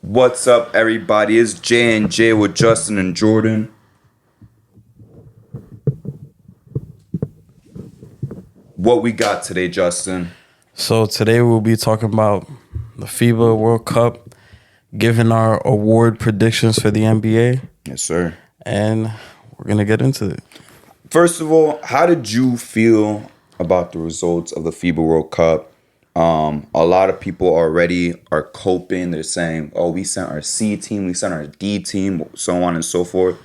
What's up, everybody? It's J and J with Justin and Jordan. What we got today, Justin? So today we'll be talking about the FIBA World Cup, giving our award predictions for the NBA, Yes, sir. and we're gonna get into it. First of all, how did you feel about the results of the FIBA World Cup? A lot of people already are coping. They're saying, "Oh, we sent our C team, we sent our D team, so on and so forth."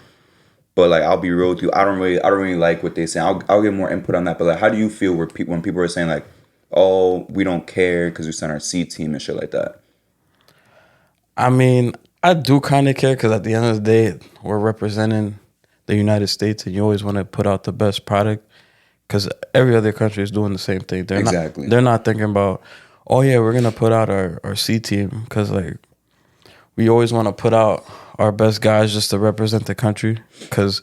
But like, I'll be real with you. I don't really like what they say. I'll get more input on that. But like, how do you feel when people are saying like, "Oh, we don't care because we sent our C team and shit like that"? I mean, I do kind of care because at the end of the day, we're representing the United States, and you always want to put out the best product because every other country is doing the same thing. Exactly. They're not thinking about, oh yeah, we're gonna put out our C team because like we always want to put out our best guys just to represent the country because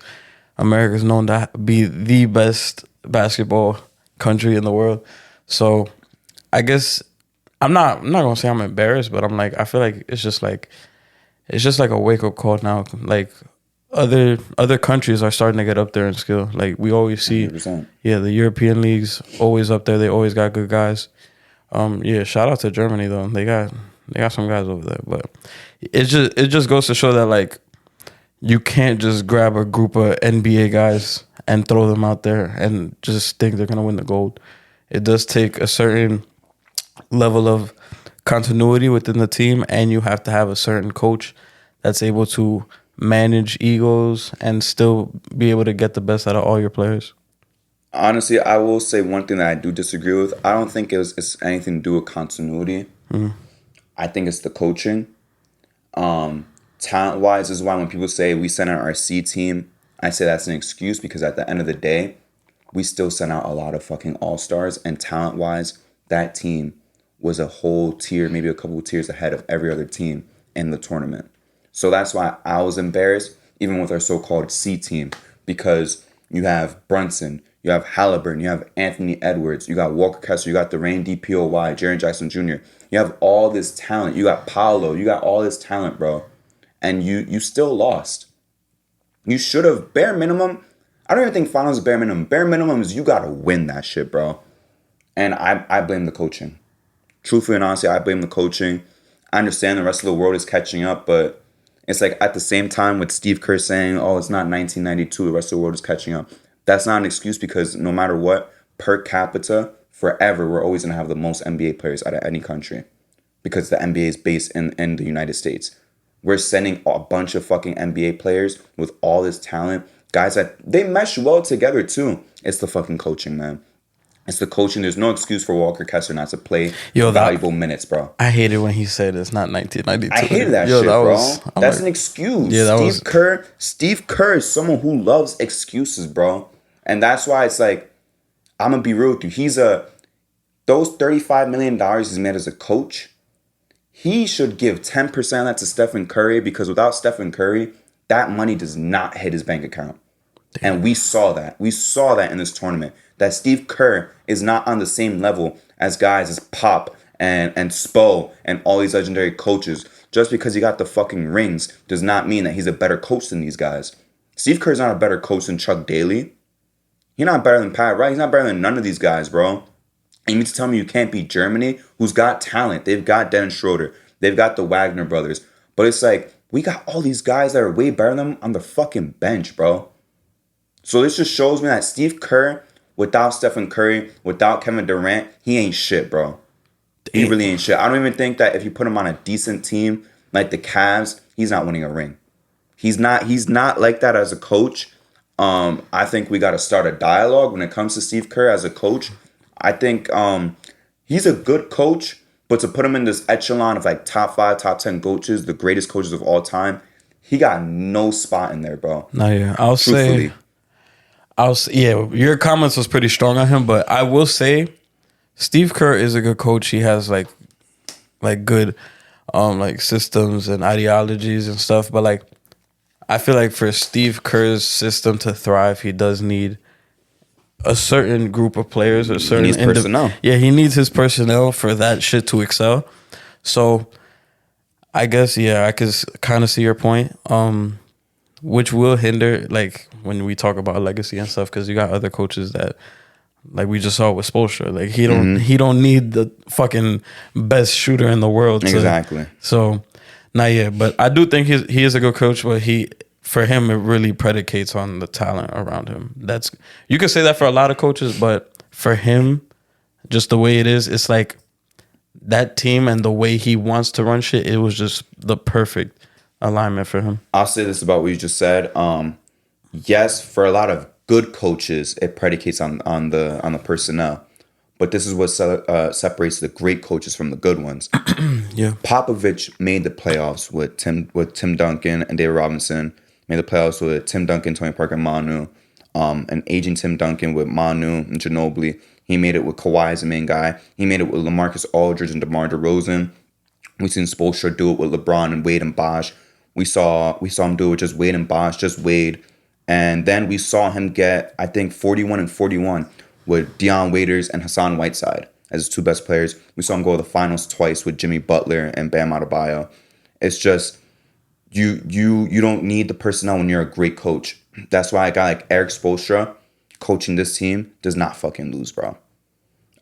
America is known to be the best basketball country in the world. So I guess I'm not gonna say I'm embarrassed, but I'm like I feel like it's just like a wake up call now. Like other countries are starting to get up there in skill. Like we always see, 100%. yeah, the European leagues always up there. They always got good guys. Yeah, shout out to Germany though. They got some guys over there, but it just goes to show that like you can't just grab a group of NBA guys and throw them out there and just think they're gonna win the gold. It does take a certain level of continuity within the team, and you have to have a certain coach that's able to manage egos and still be able to get the best out of all your players. Honestly, I will say one thing that I do disagree with. I don't think it's anything to do with continuity. I think it's the coaching. Talent wise is why when people say we sent out our C team, I say that's an excuse because at the end of the day, we still sent out a lot of fucking all-stars, and talent wise, that team was a whole tier, maybe a couple of tiers ahead of every other team in the tournament. So that's why I was embarrassed, even with our so-called C team, because you have Brunson, you have Halliburton, you have Anthony Edwards, you got Walker Kessler, you got Dwayne DPOY, Jaren Jackson Jr. You have all this talent. You got Paolo, you got all this talent, bro. And you still lost. You should have, bare minimum, I don't even think finals is bare minimum. Bare minimum is you got to win that shit, bro. And I blame the coaching. Truthfully and honestly, I blame the coaching. I understand the rest of the world is catching up, but it's like at the same time with Steve Kerr saying, oh, it's not 1992, the rest of the world is catching up. That's not an excuse because no matter what, per capita, forever, we're always going to have the most NBA players out of any country because the NBA is based in the United States. We're sending a bunch of fucking NBA players with all this talent, guys that they mesh well together too. It's the fucking coaching, man. It's the coaching. There's no excuse for Walker Kessler not to play valuable minutes, bro. I hated when he said it's not 1992. I hated that shit, bro. That's an excuse. Yeah, Steve Kerr is someone who loves excuses, bro. And that's why it's like, I'm going to be real with you. Those $35 million he's made as a coach, he should give 10% of that to Stephen Curry because without Stephen Curry, that money does not hit his bank account. Damn. And we saw that. We saw that in this tournament. That Steve Kerr is not on the same level as guys as Pop and Spo and all these legendary coaches. Just because he got the fucking rings does not mean that he's a better coach than these guys. Steve Kerr's not a better coach than Chuck Daly. He's not better than Pat Riley. He's not better than none of these guys, bro. And you mean to tell me you can't beat Germany, who's got talent? They've got Dennis Schroeder. They've got the Wagner brothers. But it's like, we got all these guys that are way better than them on the fucking bench, bro. So this just shows me that Steve Kerr, without Stephen Curry, without Kevin Durant, he ain't shit, bro. He really ain't shit. I don't even think that if you put him on a decent team like the Cavs, he's not winning a ring. He's not like that as a coach. I think we got to start a dialogue when it comes to Steve Kerr as a coach. I think he's a good coach, but to put him in this echelon of like top 5, top 10 coaches, the greatest coaches of all time, he got no spot in there, bro. No, yeah, your comments was pretty strong on him, but I will say Steve Kerr is a good coach. He has like good like systems and ideologies and stuff, but like I feel like for Steve Kerr's system to thrive, he does need a certain group of players, a certain personnel. Yeah, he needs his personnel for that shit to excel. So I guess, yeah, I could kind of see your point. Which will hinder, like, when we talk about legacy and stuff, because you got other coaches that, like we just saw with Spoelstra, like he don't need the fucking best shooter in the world. Exactly. So, not yet, but I do think he is a good coach, but for him it really predicates on the talent around him. You could say that for a lot of coaches, but for him, just the way it is, it's like that team and the way he wants to run shit, it was just the perfect alignment for him. I'll say this about what you just said. Yes, for a lot of good coaches, it predicates on the personnel, but this is what separates the great coaches from the good ones. Yeah, Popovich made the playoffs with Tim Duncan and David Robinson. Made the playoffs with Tim Duncan, Tony Parker, and Manu. And aging Tim Duncan with Manu and Ginobili. He made it with Kawhi as the main guy. He made it with LaMarcus Aldridge and DeMar DeRozan. We've seen Spoelstra do it with LeBron and Wade and Bosh. We saw him do it with just Wade and Bosh, just Wade. And then we saw him get, I think, 41 and 41 with Deion Waiters and Hassan Whiteside as his two best players. We saw him go to the finals twice with Jimmy Butler and Bam Adebayo. It's just, you don't need the personnel when you're a great coach. That's why a guy like Eric Spoelstra coaching this team does not fucking lose, bro.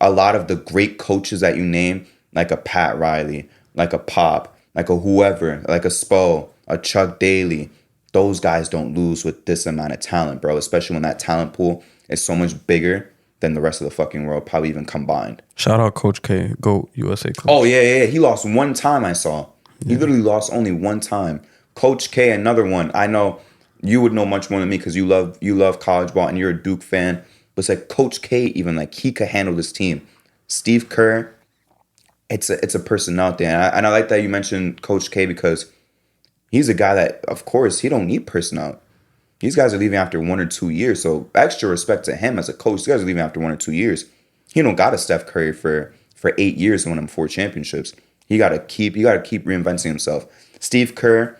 A lot of the great coaches that you name, like a Pat Riley, like a Pop, like a whoever, like a Spo, a Chuck Daly, those guys don't lose with this amount of talent, bro. Especially when that talent pool is so much bigger than the rest of the fucking world, probably even combined. Shout out Coach K, GOAT USA coach. Oh, yeah. He lost one time, I saw. He literally lost only one time. Coach K, another one. I know you would know much more than me because you love college ball and you're a Duke fan. But it's like Coach K, even like he could handle this team. Steve Kerr, it's a person out there. And I like that you mentioned Coach K because he's a guy that, of course, he don't need personnel. These guys are leaving after 1 or 2 years. So extra respect to him as a coach. These guys are leaving after 1 or 2 years. He don't got a Steph Curry for 8 years and win him 4 championships. He gotta keep reinventing himself. Steve Kerr,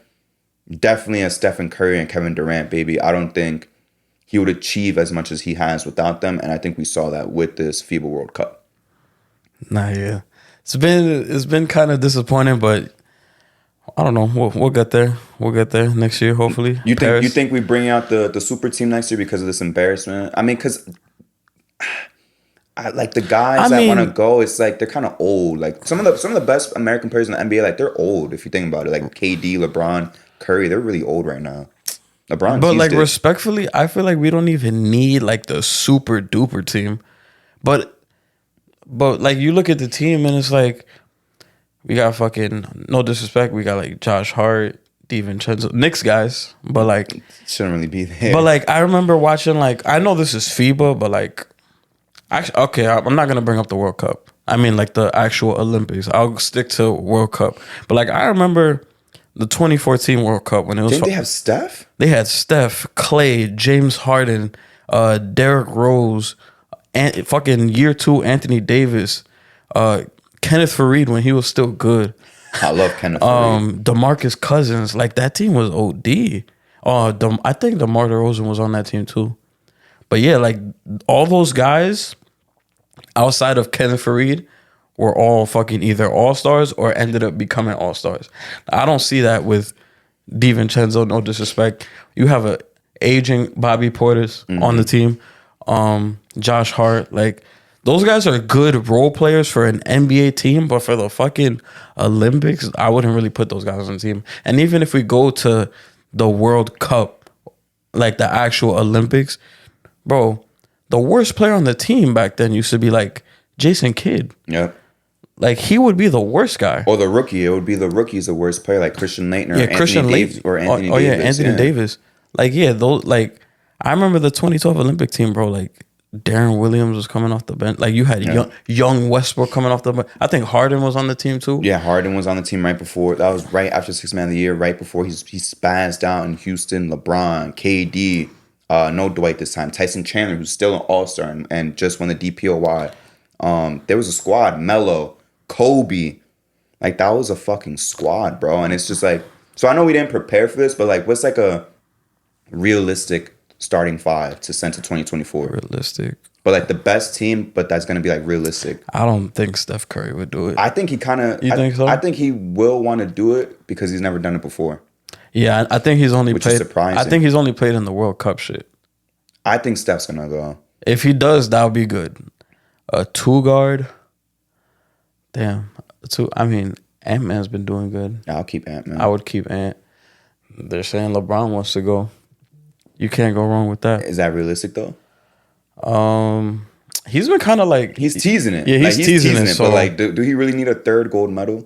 definitely a Stephen Curry and Kevin Durant, baby. I don't think he would achieve as much as he has without them. And I think we saw that with this FIBA World Cup. Nah, yeah. It's been kind of disappointing, but I don't know. We'll get there. We'll get there next year, hopefully. You think we bring out the super team next year because of this embarrassment? I mean, because like the guys that want to go, it's like they're kind of old. Like some of the best American players in the NBA, like they're old. If you think about it, like KD, LeBron, Curry, they're really old right now. LeBron, but like respectfully, I feel like we don't even need like the super duper team. But like you look at the team and it's like we got fucking, no disrespect, we got like Josh Hart, DiVincenzo, Knicks guys, but like shouldn't really be there. But like I remember watching, like, I know this is FIBA, but like actually, okay, I'm not gonna bring up the World Cup. I mean like the actual Olympics. I'll stick to World Cup. But like I remember the 2014 World Cup when it was. Didn't they have Steph? They had Steph, Clay, James Harden, Derrick Rose, and fucking year 2 Anthony Davis, Kenneth Faried when he was still good. I love Kenneth Faried. DeMarcus Cousins, like that team was OD. I think DeMar DeRozan was on that team too. But yeah, like all those guys outside of Kenneth Faried were all fucking either all-stars or ended up becoming all-stars. I don't see that with DiVincenzo, no disrespect. You have a aging Bobby Portis on the team. Josh Hart, like those guys are good role players for an NBA team, but for the fucking Olympics, I wouldn't really put those guys on the team. And even if we go to the World Cup, like the actual Olympics, bro, the worst player on the team back then used to be like Jason Kidd. Yep. Like he would be the worst guy. Or the rookie. It would be the rookie's the worst player, like Christian Laettner or Anthony Davis. Anthony Davis. Like, yeah, those, like, I remember the 2012 Olympic team, bro. Like, Darren Williams was coming off the bench. Like, you had young Westbrook coming off the bench. I think Harden was on the team, too. Yeah, Harden was on the team right before. That was right after Sixth Man of the Year, right before he spazzed out in Houston. LeBron, KD, no Dwight this time. Tyson Chandler, who's still an all-star and just won the DPOY. There was a squad. Melo, Kobe. Like, that was a fucking squad, bro. And it's just like, so I know we didn't prepare for this, but like, what's like a realistic starting 5 to send to 2024? Realistic. But like the best team, but that's gonna be like realistic. I don't think Steph Curry would do it. I think he kind of. You think so? I think he will want to do it because he's never done it before. Yeah, I think he's only Which played. is surprising. I think he's only played in the World Cup shit. I think Steph's gonna go. If he does, that would be good. A 2-guard. Damn. I mean, Ant-Man's been doing good. Yeah, I'll keep Ant-Man. I would keep Ant. They're saying LeBron wants to go. You can't go wrong with that. Is that realistic though? He's been kind of like he's teasing it. Yeah, he's teasing it. So but like, do he really need a third gold medal?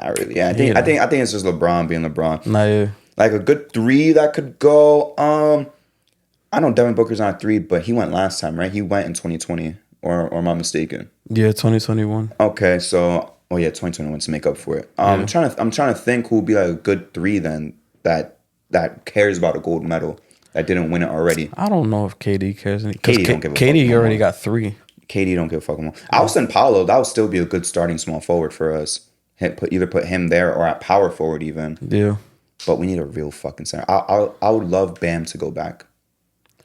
Not really. Yeah, I think it's just LeBron being LeBron. Nah, yeah. Like a good 3 that could go. I know Devin Booker's not 3, but he went last time, right? He went in 2020, or am I mistaken? Yeah, 2021. Okay, so 2021 to make up for it. I'm trying to think who would be like a good 3 then that cares about a gold medal that didn't win it already. I don't know if KD cares. KD don't give a fuck. KD already got 3. KD don't give a fuck anymore. I was saying Paolo. That would still be a good starting small forward for us. Either put him there or at power forward even. Yeah. But we need a real fucking center. I would love Bam to go back.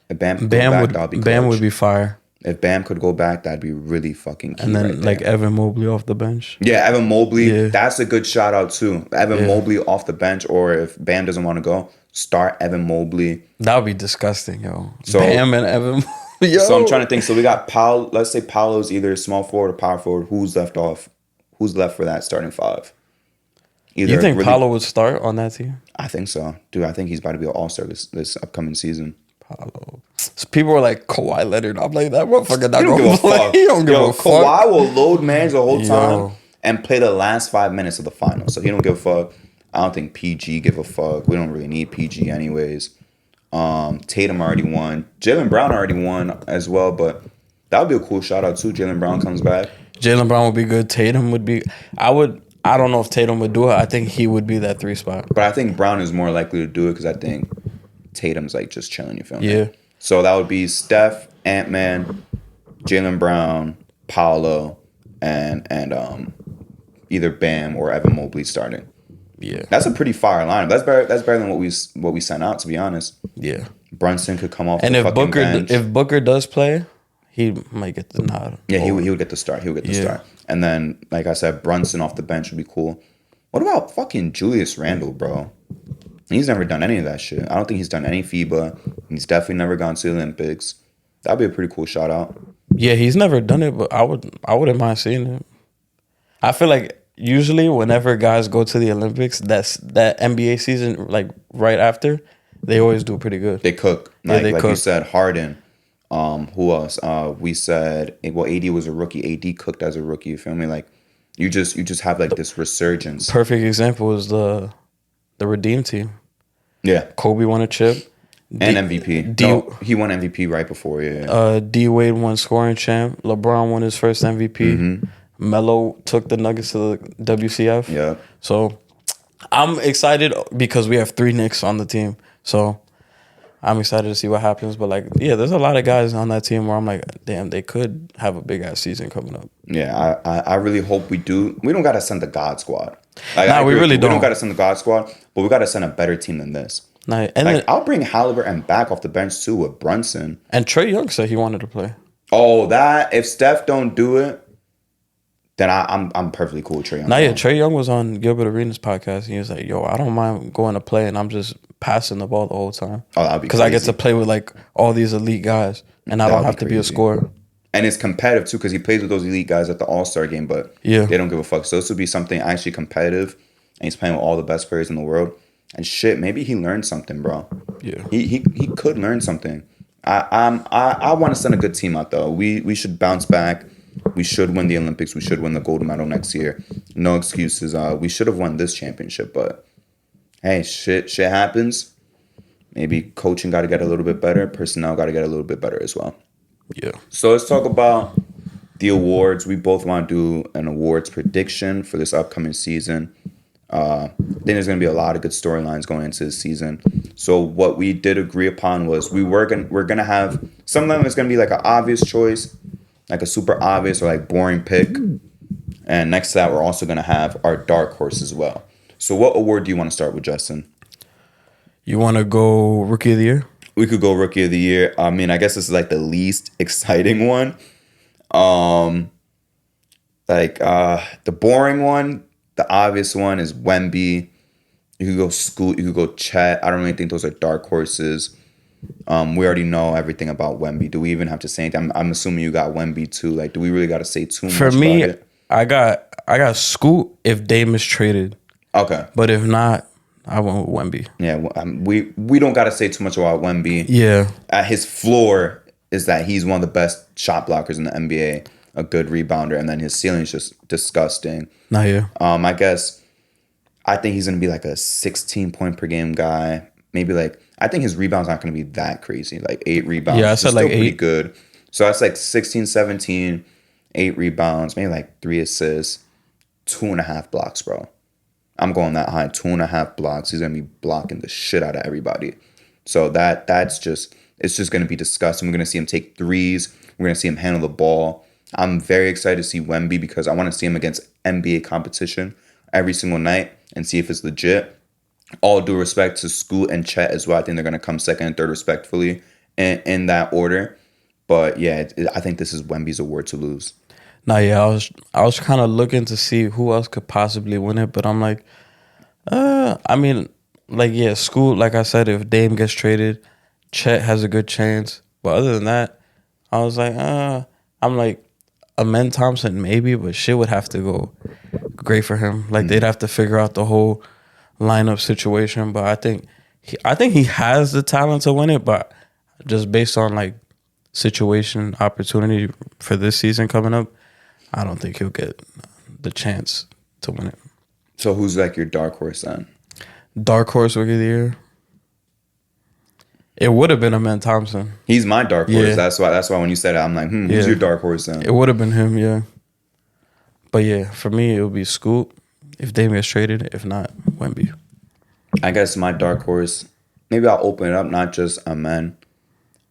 If Bam could go back, that'd be clutch. Bam would be fire. If Bam could go back, that'd be really fucking key. And then like Evan Mobley off the bench. Yeah, Evan Mobley. That's a good shout out too. Evan Mobley off the bench, or if Bam doesn't want to go, start Evan Mobley. That would be disgusting, yo. So, Bam and Evan. Yo. So I'm trying to think. So we got Paolo. Let's say Paolo's either small forward or power forward. Who's left off? Who's left for that starting 5? You think Paolo would start on that team? I think so, dude. I think he's about to be an all-star this upcoming season. Paolo. So people were like, Kawhi Leonard. I'm like, that motherfucker not gonna play. Fuck. He don't give a fuck. Kawhi will load mans the whole time and play the last 5 minutes of the final. So he don't give a fuck. I don't think PG give a fuck. We don't really need PG anyways. Tatum already won. Jaylen Brown already won as well, but that would be a cool shout out too. Jaylen Brown comes back. Jaylen Brown would be good. Tatum would be. I don't know if Tatum would do it. I think he would be that 3 spot. But I think Brown is more likely to do it because I think Tatum's like just chilling. You feel me? Yeah. So that would be Steph, Ant-Man, Jaylen Brown, Paolo, and either Bam or Evan Mobley starting. Yeah. That's a pretty fire lineup. That's better than what we sent out, to be honest. Yeah. Brunson could come off and the fucking bench. If Booker does play, he might get the nod. Yeah, he would get the start. He would get the start. And then, like I said, Brunson off the bench would be cool. What about fucking Julius Randle, bro? He's never done any of that shit. I don't think he's done any FIBA. He's definitely never gone to the Olympics. That'd be a pretty cool shout out. Yeah, he's never done it, but I wouldn't mind seeing it. I feel like usually whenever guys go to the Olympics, that NBA season, like right after, they always do pretty good. They cook. Like you said, Harden. Who else? We said, well, AD was a rookie. AD cooked as a rookie. You feel me? Like you just have like this resurgence. Perfect example is the Redeem team. Yeah. Kobe won a chip. And MVP. He won MVP right before, D Wade won scoring champ. LeBron won his first MVP. Mm-hmm. Melo took the Nuggets to the WCF. Yeah. So I'm excited because we have 3 Knicks on the team. So I'm excited to see what happens. But like, yeah, there's a lot of guys on that team where I'm like, damn, they could have a big ass season coming up. Yeah, I really hope we do. We don't gotta send the God Squad. Like, we really don't. We don't gotta send the God Squad, but we gotta send a better team than this. And like, I'll bring Halliburton back off the bench too with Brunson. And Trae Young said he wanted to play. Oh, that if Steph don't do it, then I'm perfectly cool with Trae Young. Trae Young was on Gilbert Arenas' podcast and he was like, yo, I don't mind going to play and I'm just passing the ball the whole time. Oh, that'd be crazy. Because I get to play with like all these elite guys and I don't have to be a scorer. And it's competitive too because he plays with those elite guys at the All-Star game, but they don't give a fuck. So this would be something actually competitive and he's playing with all the best players in the world. And shit, maybe he learned something, bro. Yeah. He could learn something. I want to send a good team out though. We should bounce back. We should win the Olympics. We should win the gold medal next year. No excuses. We should have won this championship, but hey, shit happens. Maybe coaching got to get a little bit better. Personnel got to get a little bit better as well. Yeah. So let's talk about the awards. We both want to do an awards prediction for this upcoming season. I think there's going to be a lot of good storylines going into this season. So what we did agree upon was we're going to have some of them is going to be like an obvious choice, like a super obvious or like boring pick. And next to that, we're also going to have our dark horse as well. So what award do you want to start with, Justin? You want to go Rookie of the Year? We could go rookie of the year. I mean, I guess this is like the least exciting one. The boring one, the obvious one is Wemby. You could go Scoot. You could go Chet. I don't really think those are dark horses. We already know everything about Wemby. Do we even have to say anything? I'm assuming you got Wemby too. Like, do we really got to say too much? For me, about it? I got Scoot if Dame is traded. Okay, but if not, I went with Wemby. Yeah, we don't got to say too much about Wemby. Yeah, at his floor is that he's one of the best shot blockers in the NBA, a good rebounder, and then his ceiling is just disgusting. Not yeah. I guess I think he's gonna be like a 16 point per game guy. Maybe like I think his rebounds not gonna be that crazy. Like 8 rebounds. Yeah, I said like 8. Pretty good. So that's like 16, 17, 8 rebounds, maybe like 3 assists, 2.5 blocks, bro. I'm going that high, 2.5 blocks. He's gonna be blocking the shit out of everybody. So it's just gonna be disgusting. We're gonna see him take threes. We're gonna see him handle the ball. I'm very excited to see Wemby because I want to see him against NBA competition every single night and see if it's legit. All due respect to Scoot and Chet as well. I think they're gonna come second and third respectfully in that order. But yeah, I think this is Wemby's award to lose. Nah, yeah, I was kind of looking to see who else could possibly win it, but I'm like, I mean, like, yeah, Scoot, like I said, if Dame gets traded, Chet has a good chance. But other than that, I was like, I'm like, Amen Thompson maybe, but shit would have to go great for him. Like, they'd have to figure out the whole lineup situation. But I think he has the talent to win it, but just based on like situation, opportunity for this season coming up, I don't think he'll get the chance to win it. So who's like your dark horse then? Dark horse rookie of the year? It would have been Amen Thompson. He's my dark horse. Yeah. That's why when you said it, I'm like, who's your dark horse then? It would have been him, yeah. But yeah, for me, it would be Scoot if Dame gets traded. If not, Wemby. I guess my dark horse, maybe I'll open it up, not just Amen.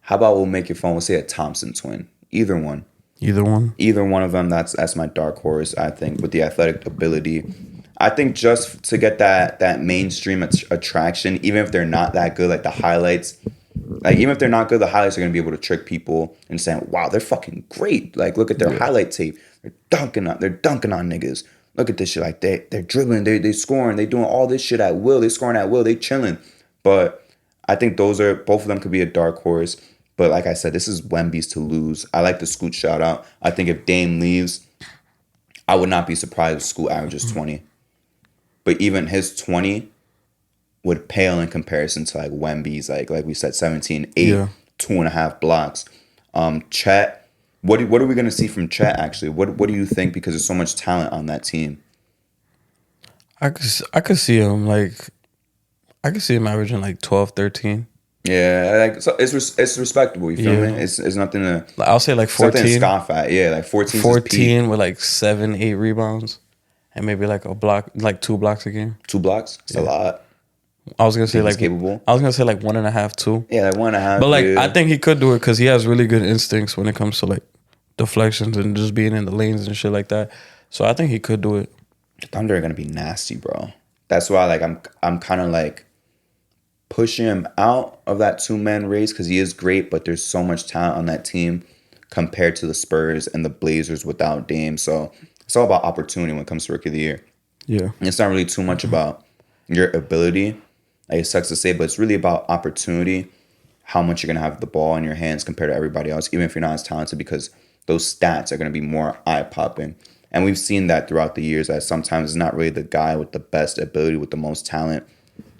How about we'll make it fun? We'll say a Thompson twin. Either one. Either one of them, that's my dark horse, I think, with the athletic ability. I think just to get that mainstream attraction, even if they're not that good, like the highlights, like even if they're not good, the highlights are going to be able to trick people and saying, wow, they're fucking great. Like, look at their highlight tape. They're dunking on niggas. Look at this shit. Like, they're dribbling, they scoring, they doing all this shit at will. They scoring at will, they chilling. But I think both of them could be a dark horse. But like I said, this is Wemby's to lose. I like the Scoot shout out. I think if Dame leaves, I would not be surprised if Scoot averages 20. But even his 20 would pale in comparison to like Wemby's, like we said, 17, 8, 2.5 blocks. Chet, what are we gonna see from Chet actually? What do you think? Because there's so much talent on that team. I could see him averaging like 12, 13. Yeah, like so it's respectable. You feel me? It's nothing to. I'll say like 14. Something to scoff at. Yeah, like 14. 14 with like 7, 8 rebounds, and maybe like a block, like 2 blocks a game. 2 blocks. That's a lot. I was gonna say like capable. I was gonna say like 1.5, 2. Yeah, like 1.5. But like I think he could do it because he has really good instincts when it comes to like deflections and just being in the lanes and shit like that. So I think he could do it. The Thunder are gonna be nasty, bro. That's why like I'm kind of like pushing him out of that 2-man race because he is great, but there's so much talent on that team compared to the Spurs and the Blazers without Dame. So it's all about opportunity when it comes to Rookie of the Year. Yeah. It's not really too much about your ability. Like, it sucks to say, but it's really about opportunity, how much you're going to have the ball in your hands compared to everybody else, even if you're not as talented, because those stats are going to be more eye-popping. And we've seen that throughout the years, that sometimes it's not really the guy with the best ability, with the most talent.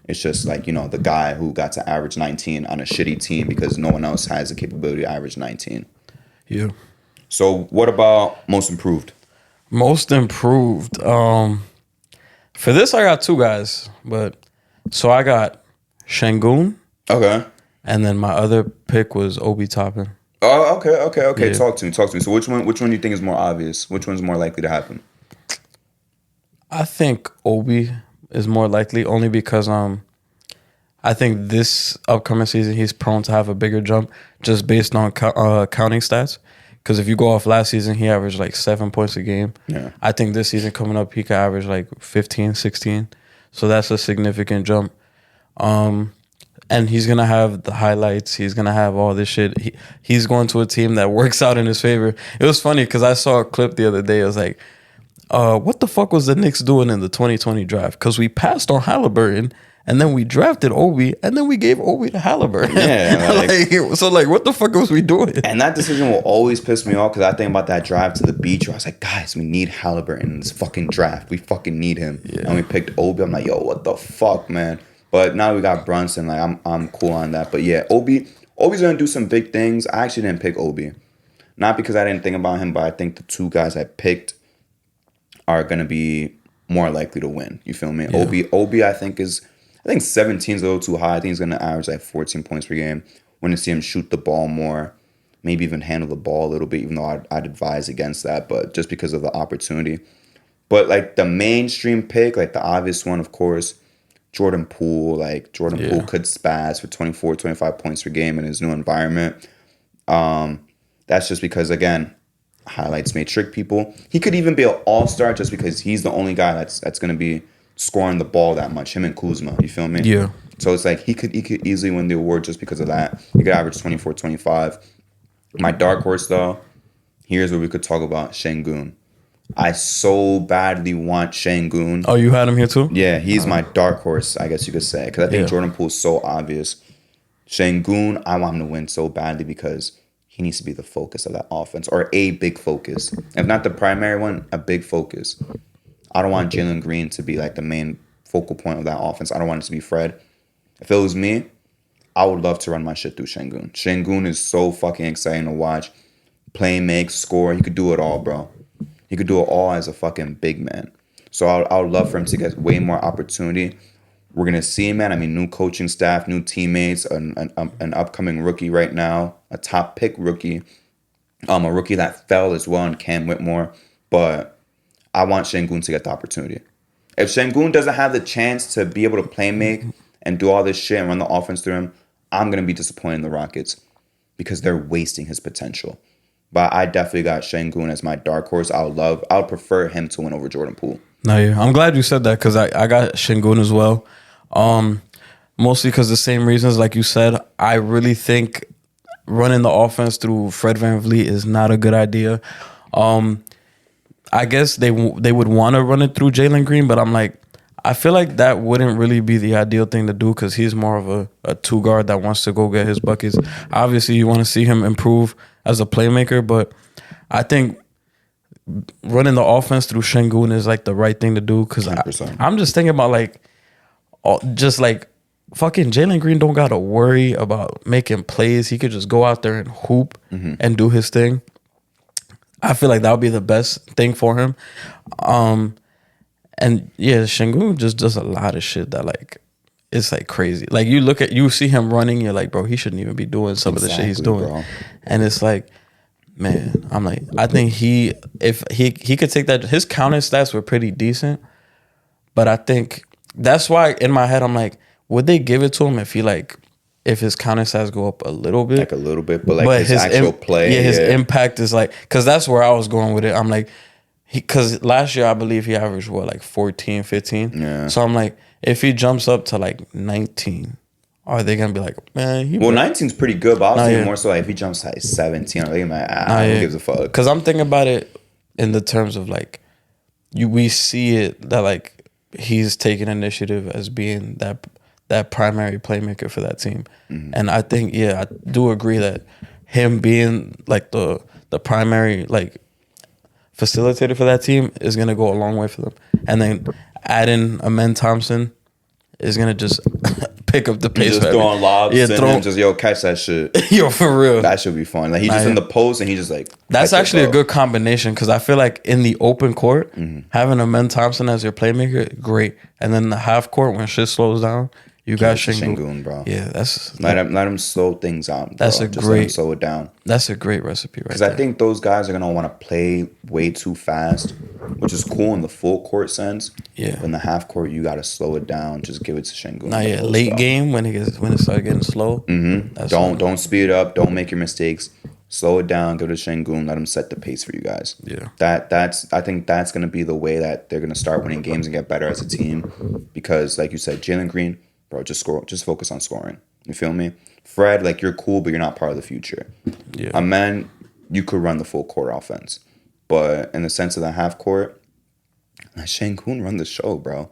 It's just like, the guy who got to average 19 on a shitty team because no one else has the capability to average 19. Yeah. So what about most improved? Most improved. For this, I got 2 guys. So I got Şengün. Okay. And then my other pick was Obi Toppin. Oh, okay. Yeah. Talk to me. So which one do you think is more obvious? Which one's more likely to happen? I think Obi is more likely only because I think this upcoming season he's prone to have a bigger jump just based on counting stats. Because if you go off last season, he averaged like 7 points a game. Yeah. I think this season coming up, he could average like 15, 16. So that's a significant jump. and he's gonna have the highlights. He's gonna have all this shit. He's going to a team that works out in his favor. It was funny because I saw a clip the other day. It was like, what the fuck was the Knicks doing in the 2020 draft? Because we passed on Halliburton, and then we drafted Obi, and then we gave Obi to Halliburton. Yeah, like, what the fuck was we doing? And that decision will always piss me off because I think about that drive to the beach where I was like, guys, we need Halliburton in this fucking draft. We fucking need him. Yeah. And we picked Obi. I'm like, yo, what the fuck, man? But now we got Brunson. Like, I'm cool on that. But yeah, Obi's gonna do some big things. I actually didn't pick Obi, not because I didn't think about him, but I think the two guys I picked are gonna be more likely to win. You feel me? Yeah. Obi, I think 17 is a little too high. I think he's going to average like 14 points per game. Want to see him shoot the ball more, maybe even handle the ball a little bit, even though I'd advise against that, but just because of the opportunity. But like the mainstream pick, like the obvious one, of course, Jordan Poole. Like Jordan Poole could spaz for 24, 25 points per game in his new environment. That's just because, again, highlights may trick people. He could even be an all-star just because he's the only guy that's going to be scoring the ball that much, him and Kuzma, you feel me? Yeah. So it's like he could easily win the award just because of that. He could average 24, 25. My dark horse, though, here's where we could talk about Şengün. I so badly want Şengün. Oh, you had him here too? Yeah, he's my dark horse, I guess you could say, because I think Jordan Poole is so obvious. Şengün, I want him to win so badly because he needs to be the focus of that offense, or a big focus. If not the primary one, a big focus. I don't want Jalen Green to be like the main focal point of that offense. I don't want it to be Fred. If it was me, I would love to run my shit through Şengün. Şengün is so fucking exciting to watch. Play, make, score. He could do it all, bro. He could do it all as a fucking big man. So I would love for him to get way more opportunity. We're going to see, man. I mean, new coaching staff, new teammates, an upcoming rookie right now, a top pick rookie, a rookie that fell as well in Cam Whitmore. But I want Şengün to get the opportunity. If Şengün doesn't have the chance to be able to play make and do all this shit and run the offense through him, I'm going to be disappointed in the Rockets because they're wasting his potential. But I definitely got Şengün as my dark horse. I would prefer him to win over Jordan Poole. No, yeah. I'm glad you said that because I got Şengün as well. Mostly because the same reasons, like you said. I really think running the offense through Fred VanVleet is not a good idea. I guess they would want to run it through Jalen Green, but I'm like, I feel like that wouldn't really be the ideal thing to do because he's more of a two guard that wants to go get his buckets. Obviously, you want to see him improve as a playmaker, but I think running the offense through Şengün is like the right thing to do because I'm just thinking about fucking Jalen Green don't got to worry about making plays. He could just go out there and hoop and do his thing. I feel like that would be the best thing for him. And yeah, Şengün just does a lot of shit that like, it's like crazy. Like you see him running, you're like, bro, he shouldn't even be doing some of the shit he's doing. Bro. And it's like, man, I'm like, I think if he could take that, his counting stats were pretty decent. But I think that's why in my head, I'm like, would they give it to him if his counting stats go up a little bit? Like a little bit, but his actual play. Yeah, his impact is like, because that's where I was going with it. I'm like, because last year I believe he averaged 14, 15. Yeah. So I'm like, if he jumps up to like 19, are they gonna be like, man? 19's pretty good, but I was thinking more so like if he jumps to like 17, I'm thinking like, who gives a fuck? Because I'm thinking about it in the terms of like, we see it that like he's taking initiative as being that primary playmaker for that team. Mm-hmm. And I think, I do agree that him being like the primary like facilitator for that team is going to go a long way for them. And then adding Amen Thompson is going to just pick up the pace. Just throwing lobs and then just, catch that shit. Yo, for real. That should be fun. Like, he's just in the post and he just like... That's actually a good combination because I feel like in the open court, having Amen Thompson as your playmaker, great. And then the half court, when shit slows down, you got Şengün, bro. Yeah, that's... Let him slow things out, bro. Let him slow it down. That's a great recipe right there. Because I think those guys are going to want to play way too fast, which is cool in the full court sense. Yeah. But in the half court, you got to slow it down. Just give it to Şengün. Late game, when it starts getting slow. Mm-hmm. Don't speed it up. Don't make your mistakes. Slow it down. Go to Şengün. Let him set the pace for you guys. Yeah. I think that's going to be the way that they're going to start winning games and get better as a team. Because, like you said, Jalen Green... Bro, just score. Just focus on scoring. You feel me? Fred, like, you're cool, but you're not part of the future. Yeah. A man, you could run the full court offense. But in the sense of the half court, let Sengun run the show, bro.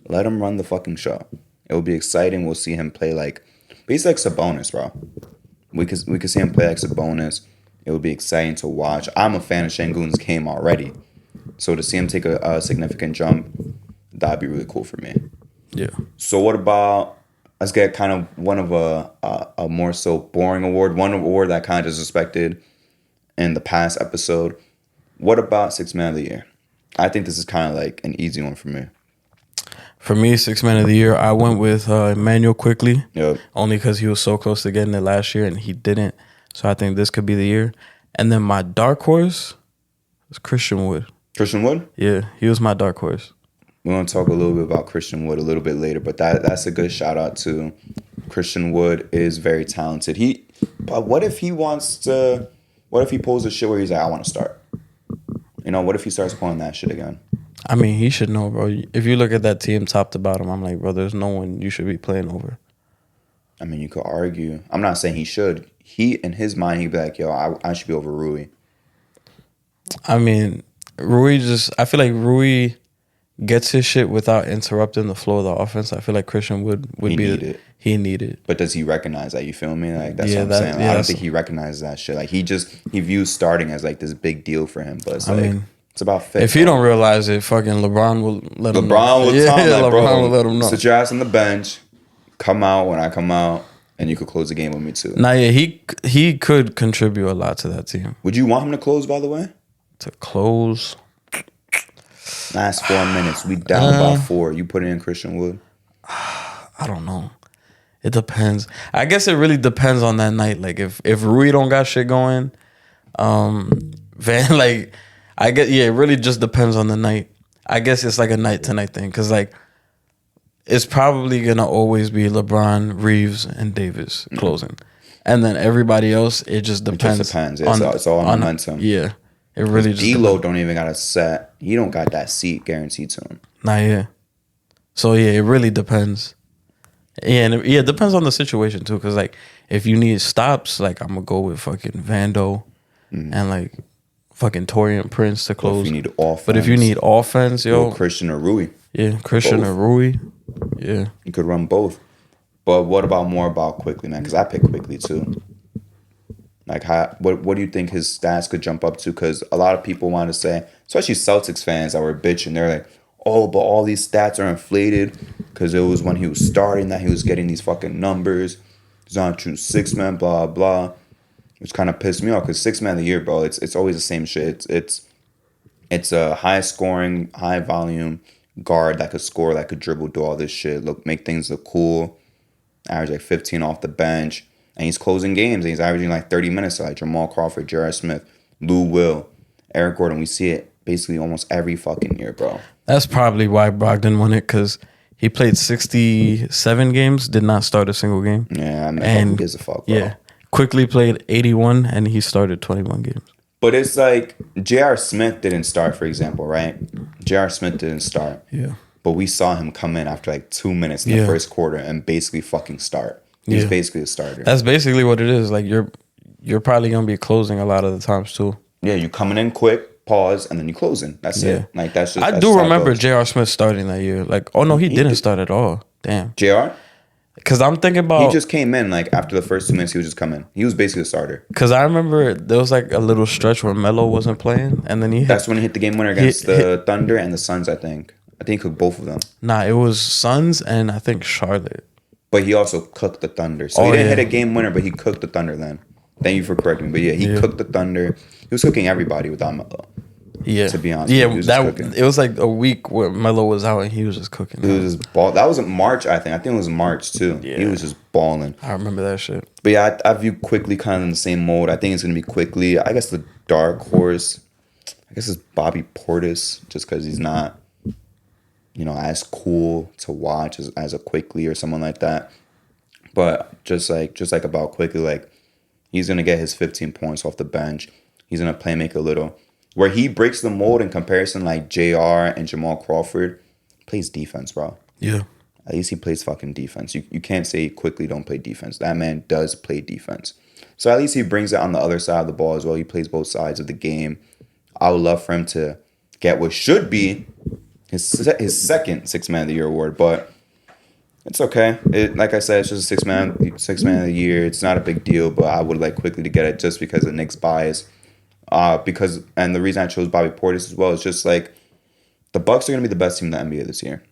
Let him run the fucking show. It will be exciting. We'll see him play like, basically like Sabonis, bro. We could see him play like Sabonis. It would be exciting to watch. I'm a fan of Sengun's game already. So to see him take a significant jump, that'd be really cool for me. Yeah. So what about, let's get kind of one of a more so boring award, one award that kind of disrespected in the past episode. What about Sixth Man of the Year? I think this is kind of like an easy one for me. For me, Sixth Man of the Year, I went with Emmanuel Quickly. Yep. Only because he was so close to getting it last year and he didn't. So I think this could be the year. And then my dark horse is Christian Wood. Christian Wood? Yeah, he was my dark horse. We're going to talk a little bit about Christian Wood a little bit later, but that's a good shout out to Christian Wood. Is very talented. But what if he pulls a shit where he's like, I want to start? You know, what if he starts pulling that shit again? I mean, he should know, bro. If you look at that team top to bottom, I'm like, bro, there's no one you should be playing over. I mean, you could argue. I'm not saying he should. In his mind, he'd be like, yo, I should be over Rui. I mean, I feel like Rui gets his shit without interrupting the flow of the offense. I feel like Christian would he need it. But does he recognize that? You feel me? Like, that's what I'm saying. Like, I don't think he recognizes that shit. Like, he views starting as like this big deal for him. But it's about fit. If he don't realize it, fucking LeBron will let him know. LeBron will tell him that, bro. LeBron will let him know. Sit your ass on the bench, come out when I come out, and you could close the game with me too. Nah, yeah, he could contribute a lot to that team. Would you want him to close, by the way? To close? Last 4 minutes. We down by 4. You put in Christian Wood? I don't know. It depends. I guess it really depends on that night. Like, if Rui don't got shit going, Van, like, I guess, yeah, it really just depends on the night. I guess it's like a night-to-night thing. Because, like, it's probably going to always be LeBron, Reeves, and Davis closing. And then everybody else, it just depends. It just depends. It's all on momentum. Yeah. It really just D-Lo don't even got a set. He don't got that seat guaranteed to him. Nah, yeah. So, yeah, it really depends. Yeah, and it depends on the situation, too. Because, like, if you need stops, like, I'm going to go with fucking Vando and, like, fucking Torian Prince to close. If you need offense. But if you need offense, yo. Christian or Rui. Yeah, Christian or Rui. Yeah. You could run both. But what about Quickly, man? Because I picked Quickly, too. Like, what do you think his stats could jump up to? Because a lot of people want to say, especially Celtics fans that were bitching, they're like, oh, but all these stats are inflated because it was when he was starting that he was getting these fucking numbers. He's not a true six-man, blah, blah. Which kind of pissed me off because six-man of the year, bro, it's always the same shit. It's a high-scoring, high-volume guard that could score, that could dribble, do all this shit, make things look cool, average like 15 off the bench. And he's closing games. And he's averaging like 30 minutes. Like Jamal Crawford, J.R. Smith, Lou Will, Eric Gordon. We see it basically almost every fucking year, bro. That's probably why Brogdon won it, because he played 67 games, did not start a single game. Yeah, I mean, who gives a fuck, bro? Yeah. Quickly played 81, and he started 21 games. But it's like J.R. Smith didn't start, for example, right? J.R. Smith didn't start. Yeah. But we saw him come in after like 2 minutes in the first quarter and basically fucking start. He's basically a starter. That's basically what it is. Like, you're probably gonna be closing a lot of the times too. Yeah, you coming in quick, pause, and then you closing. That's it. Like, that's just. I do remember J.R. Smith starting that year. Like, oh no, he didn't start at all. Damn. J.R. Because I'm thinking about. He just came in like after the first 2 minutes. He was just coming. He was basically a starter. Because I remember there was like a little stretch where Melo wasn't playing, and then That's when he hit the game winner against the Thunder and the Suns. I think he cooked both of them. Nah, it was Suns and I think Charlotte. But he also cooked the Thunder. So he didn't hit a game winner, but he cooked the Thunder then. Thank you for correcting me. But yeah, he cooked the Thunder. He was cooking everybody without Melo. Yeah. To be honest. Yeah, it was like a week where Melo was out and he was just cooking. He was just ball. That was in March, I think. I think it was March too. Yeah. He was just balling. I remember that shit. But yeah, I view Quickly kind of in the same mode. I think it's going to be Quickly. I guess the dark horse, I guess it's Bobby Portis, just because he's not, as cool to watch as a Quickly or someone like that. But just like about Quickly, like, he's going to get his 15 points off the bench. He's going to play make a little. Where he breaks the mold in comparison, like JR and Jamal Crawford, plays defense, bro. Yeah. At least he plays fucking defense. You can't say quickly don't play defense. That man does play defense. So at least he brings it on the other side of the ball as well. He plays both sides of the game. I would love for him to get what should be his second Sixth Man of the Year award, but it's okay. Like I said, it's just a six man of the year. It's not a big deal, but I would like quickly to get it just because of Knicks bias. And the reason I chose Bobby Portis as well is just like the Bucks are gonna be the best team in the NBA this year,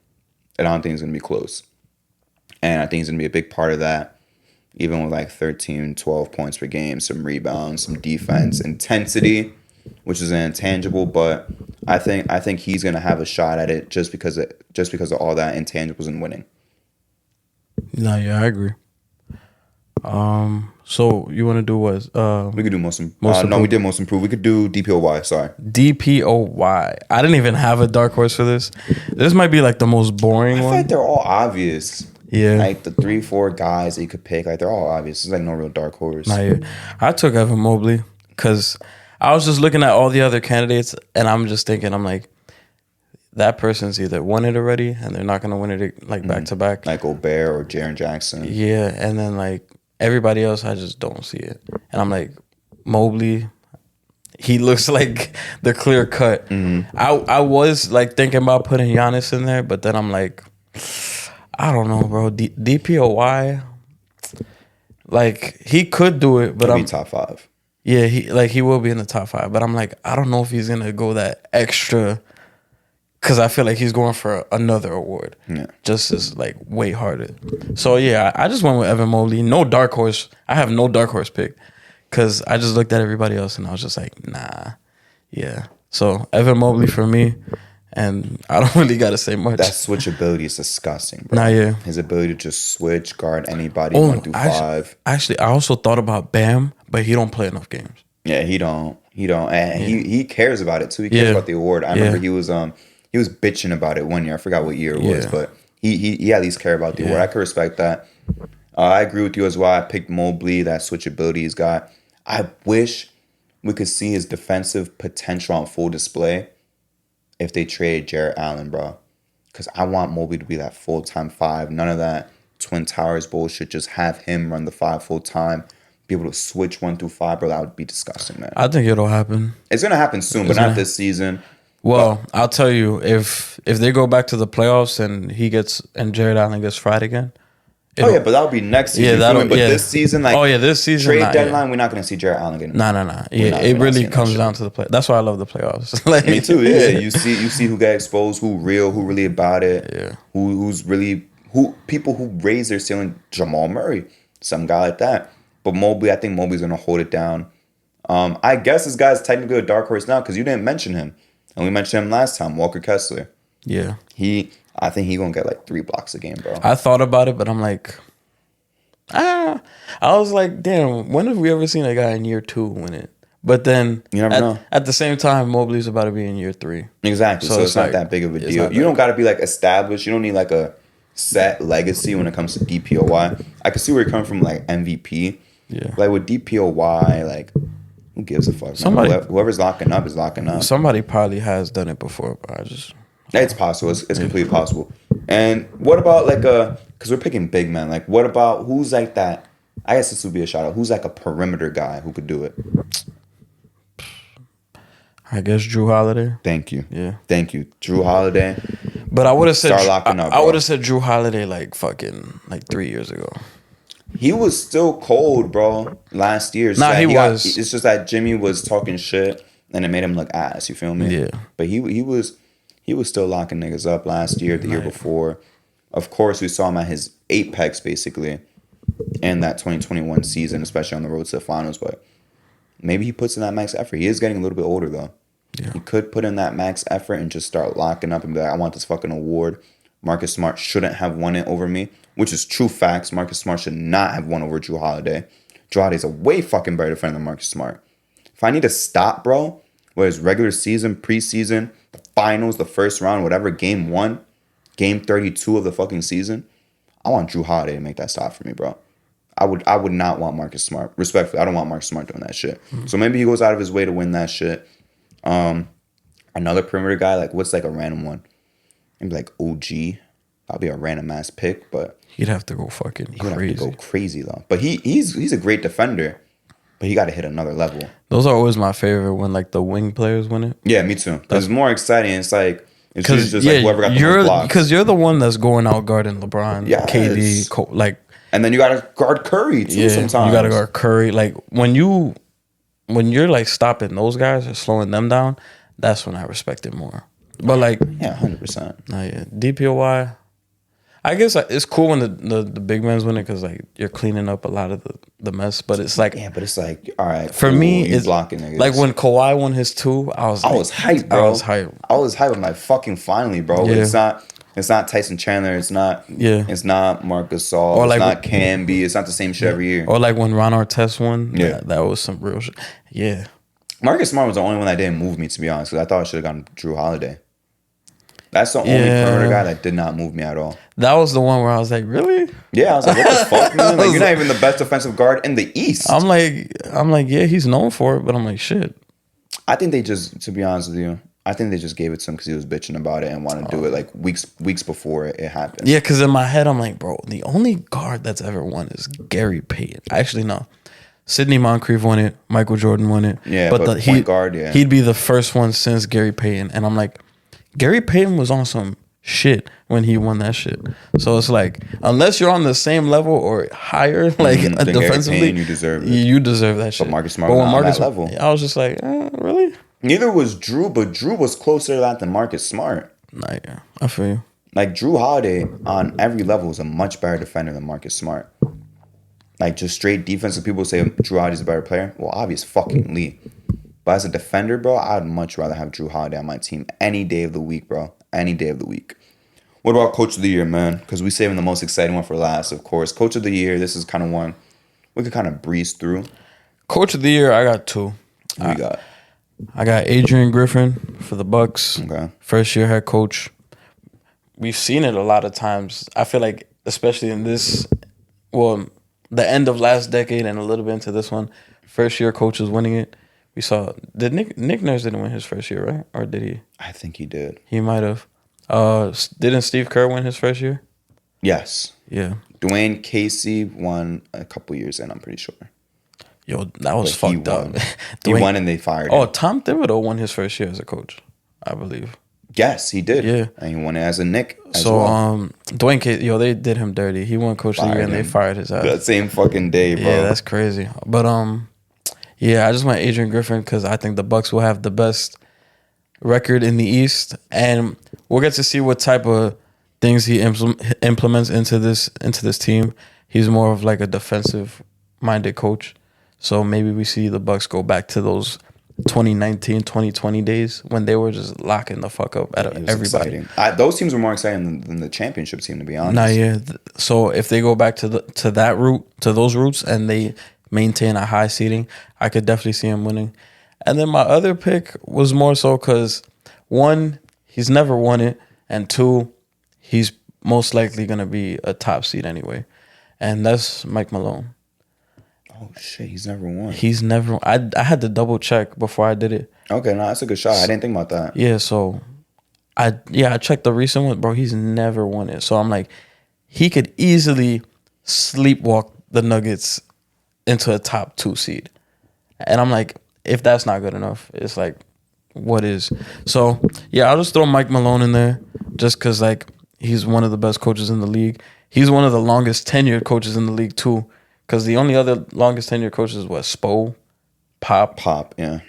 and I don't think it's gonna be close. And I think he's gonna be a big part of that, even with like 13, 12 points per game, some rebounds, some defense, intensity, which is an intangible, but I think he's gonna have a shot at it just because of all that intangibles and winning. No, yeah, I agree. So you want to do what? We could do most improved. No, we did most improved. We could do DPOY. Sorry, DPOY. I didn't even have a dark horse for this. This might be like the most boring one. I feel like they're all obvious. Yeah, like the 3-4 guys that you could pick, like they're all obvious. There's like no real dark horse. Nah, yeah. I took Evan Mobley because I was just looking at all the other candidates, and I'm just thinking, I'm like, that person's either won it already, and they're not gonna win it like back to back, like Gobert or Jaren Jackson. Yeah, and then like everybody else, I just don't see it, and I'm like, Mobley, he looks like the clear cut. Mm-hmm. I was like thinking about putting Giannis in there, but then I'm like, I don't know, bro. DPOY, like he could do it, but I'm top 5. Yeah, he will be in the top 5, but I'm like, I don't know if he's gonna go that extra. Because I feel like he's going for another award. Yeah. Just as, like, way harder. So, yeah, I just went with Evan Mobley. No dark horse. I have no dark horse pick. Because I just looked at everybody else and I was just like, nah. Yeah. So, Evan Mobley for me. And I don't really got to say much. That switchability is disgusting, bro. Nah, yeah. His ability to just switch, guard anybody 1 through 5. Actually, I also thought about Bam, but he don't play enough games. Yeah, he don't. And he cares about it, too. He cares about the award. I remember he was bitching about it one year. I forgot what year it was, but he at least cared about the award. I could respect that. I agree with you as well. I picked Mobley, that switchability he's got. I wish we could see his defensive potential on full display if they traded Jarrett Allen, bro. Because I want Mobley to be that full-time 5. None of that Twin Towers bullshit. Just have him run the 5 full-time. Be able to switch 1 through 5, bro. That would be disgusting, man. I think it'll happen. It's going to happen soon, but not this season. Well, I'll tell you, if they go back to the playoffs and Jared Allen gets fried again. But that'll be next season. This season, like this season, trade deadline, we're not gonna see Jared Allen again. Nah. Yeah, it really comes down to the play. That's why I love the playoffs. Like, me too. Yeah, you see who got exposed, who really about it. Yeah, who people who raise their ceiling. Jamal Murray, some guy like that. But Mobley, I think Mobley's gonna hold it down. I guess this guy's technically a dark horse now because you didn't mention him. And we mentioned him last time, Walker Kessler. Yeah. I think he's going to get like 3 blocks a game, bro. I thought about it, but I'm like, I was like, damn, when have we ever seen a guy in year 2 win it? But then you never know. At the same time, Mobley's about to be in year 3. Exactly. So it's not that big of a deal. You don't got to be like established. You don't need like a set legacy when it comes to DPOY. I can see where you're coming from, like MVP. Yeah. Like with DPOY, like, who gives a fuck? Whoever's locking up is locking up. Somebody probably has done it before, but it's possible. It's completely possible. And what about like because we're picking big men. Like what about who's like that? I guess this would be a shout out. Who's like a perimeter guy who could do it? I guess Drew Holiday. Thank you. Yeah. Thank you, Drew Holiday. But I would have said start locking up. I would have said Drew Holiday like 3 years ago. He was still cold, bro, last year. He was. It's just that Jimmy was talking shit, and it made him look ass. You feel me? Yeah. But he was still locking niggas up last year, the year before. Of course, we saw him at his apex, basically, in that 2021 season, especially on the road to the finals. But maybe he puts in that max effort. He is getting a little bit older, though. Yeah. He could put in that max effort and just start locking up and be like, I want this fucking award. Marcus Smart shouldn't have won it over me. Which is true facts. Marcus Smart should not have won over Drew Holiday. Drew Holiday's a way fucking better defender than Marcus Smart. If I need to stop, bro, whether it's regular season, preseason, the finals, the first round, whatever, game 1, game 32 of the fucking season, I want Drew Holiday to make that stop for me, bro. I would not want Marcus Smart. Respectfully, I don't want Marcus Smart doing that shit. Mm-hmm. So maybe he goes out of his way to win that shit. Another perimeter guy, like what's like a random one? Maybe like OG. That'll be a random ass pick, but he'd have to go fucking crazy. He'd have to go crazy though. But he's a great defender, but he got to hit another level. Those are always my favorite when like the wing players win it. Yeah, me too. Because it's more exciting. It's like it's just like whoever got the most blocks. Because you're the one that's going out guarding LeBron, KD, like. And then you gotta guard Curry too. Sometimes you gotta guard Curry. Like when you're like stopping those guys or slowing them down, that's when I respect it more. But like 100%. DPOY. I guess it's cool when the big men's win it because like you're cleaning up a lot of the mess. But it's like but it's like all right. For me, it's blocking niggas. Like when Kawhi won his 2, I was hyped, bro. I was hyped. I'm like fucking finally, bro. Yeah. It's not Tyson Chandler. It's not Marcus Gasol. Or like, it's not Camby. It's not the same shit every year. Or like when Ron Artest won. Yeah, that was some real shit. Yeah. Marcus Smart was the only one that didn't move me, to be honest, because I thought I should have gotten Drew Holiday. That's the only perimeter guy that did not move me at all. That was the one where I was like, really? Yeah, I was like, what the fuck, man? Like, you're not even the best defensive guard in the East. I'm like, yeah, he's known for it, but I'm like, shit. I think they just, to be honest with you, I think they just gave it to him because he was bitching about it and wanted to do it like weeks before it happened. Yeah, because in my head, I'm like, bro, the only guard that's ever won is Gary Payton. Actually, no. Sidney Moncrief won it. Michael Jordan won it. Yeah, but point guard, yeah. He'd be the first one since Gary Payton. And I'm like, Gary Payton was on some shit when he won that shit. So it's like, unless you're on the same level or higher, like defensively, Payton, you deserve it. You deserve that shit. But Marcus Smart was on that level. I was just like, really? Neither was Drew, but Drew was closer to that than Marcus Smart. Nah, yeah, I feel you. Like Drew Holiday on every level is a much better defender than Marcus Smart. Like just straight defensive people say Drew Holiday's a better player. Well, obvious fucking Lee. But as a defender, bro, I'd much rather have Drew Holiday on my team any day of the week, bro. Any day of the week. What about Coach of the Year, man? Because we saving the most exciting one for last, of course. Coach of the Year, this is kind of one we could kind of breeze through. Coach of the Year, I got 2. Who you got? I got Adrian Griffin for the Bucks. Okay. First year head coach. We've seen it a lot of times. I feel like, especially in this, the end of last decade and a little bit into this one, first year coaches winning it. We saw, did Nick Nurse didn't win his first year, right? Or did he? I think he did. He might have. Didn't Steve Kerr win his first year? Yes. Yeah. Dwayne Casey won a couple years in, I'm pretty sure. Yo, that was fucked up. He won and they fired him. Oh, Tom Thibodeau won his first year as a coach, I believe. Yes, he did. Yeah. And he won it as a Nick as well. Dwayne Casey, they did him dirty. He won coach of the year and they fired his ass. That same fucking day, bro. Yeah, that's crazy. But yeah, I just went Adrian Griffin because I think the Bucks will have the best record in the East, and we'll get to see what type of things he implements into this team. He's more of like a defensive-minded coach, so maybe we see the Bucks go back to those 2019, 2020 days when they were just locking the fuck up at everybody. Those teams were more exciting than the championship team, to be honest. Nah, yeah. So if they go back to those roots, and they maintain a high seeding, I could definitely see him winning. And then my other pick was more so because, 1, he's never won it, and 2, he's most likely going to be a top seed anyway. And that's Mike Malone. Oh, shit, he's never won. He's never. I had to double check before I did it. Okay, no, that's a good shot. I didn't think about that. Yeah, so I checked the recent one, bro. He's never won it. So I'm like, he could easily sleepwalk the Nuggets into a top 2 seed. And I'm like, if that's not good enough, it's like, what is? So, yeah, I'll just throw Mike Malone in there just because, like, he's one of the best coaches in the league. He's one of the longest tenured coaches in the league, too, because the only other longest tenured coaches was Spo, Pop, yeah.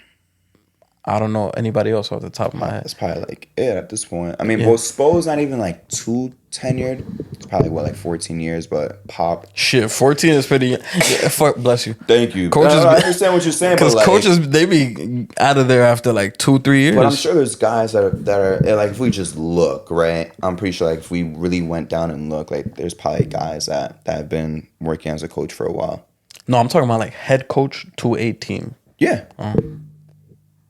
I don't know anybody else off the top of my head. That's probably like it at this point. I mean, well, Spo's not even like too tenured. It's probably like 14 years, but Pop. Shit, 14 is pretty. Yeah, fuck, bless you. Thank you. Coaches, I understand what you're saying, because like, coaches they be out of there after like 2-3 years. But I'm sure there's guys that are like, if we just look, right? I'm pretty sure like if we really went down and look, like there's probably guys that have been working as a coach for a while. No, I'm talking about like head coach to a team. Yeah.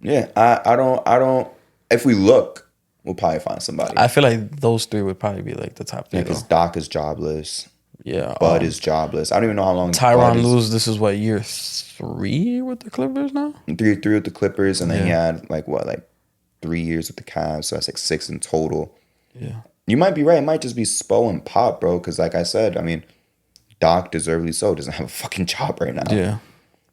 Yeah, I don't. If we look, we'll probably find somebody. I feel like those 3 would probably be like the top 3. Yeah, because Doc is jobless. Yeah, Bud is jobless. I don't even know how long. Tyronn Lue, this is what, year 3 with the Clippers now? 3 with the Clippers, and then he had like 3 years with the Cavs, so that's like 6 in total. Yeah, You might be right. It might just be Spo and Pop, bro. Because like I said, I mean, Doc, deservedly so, doesn't have a fucking job right now. Yeah.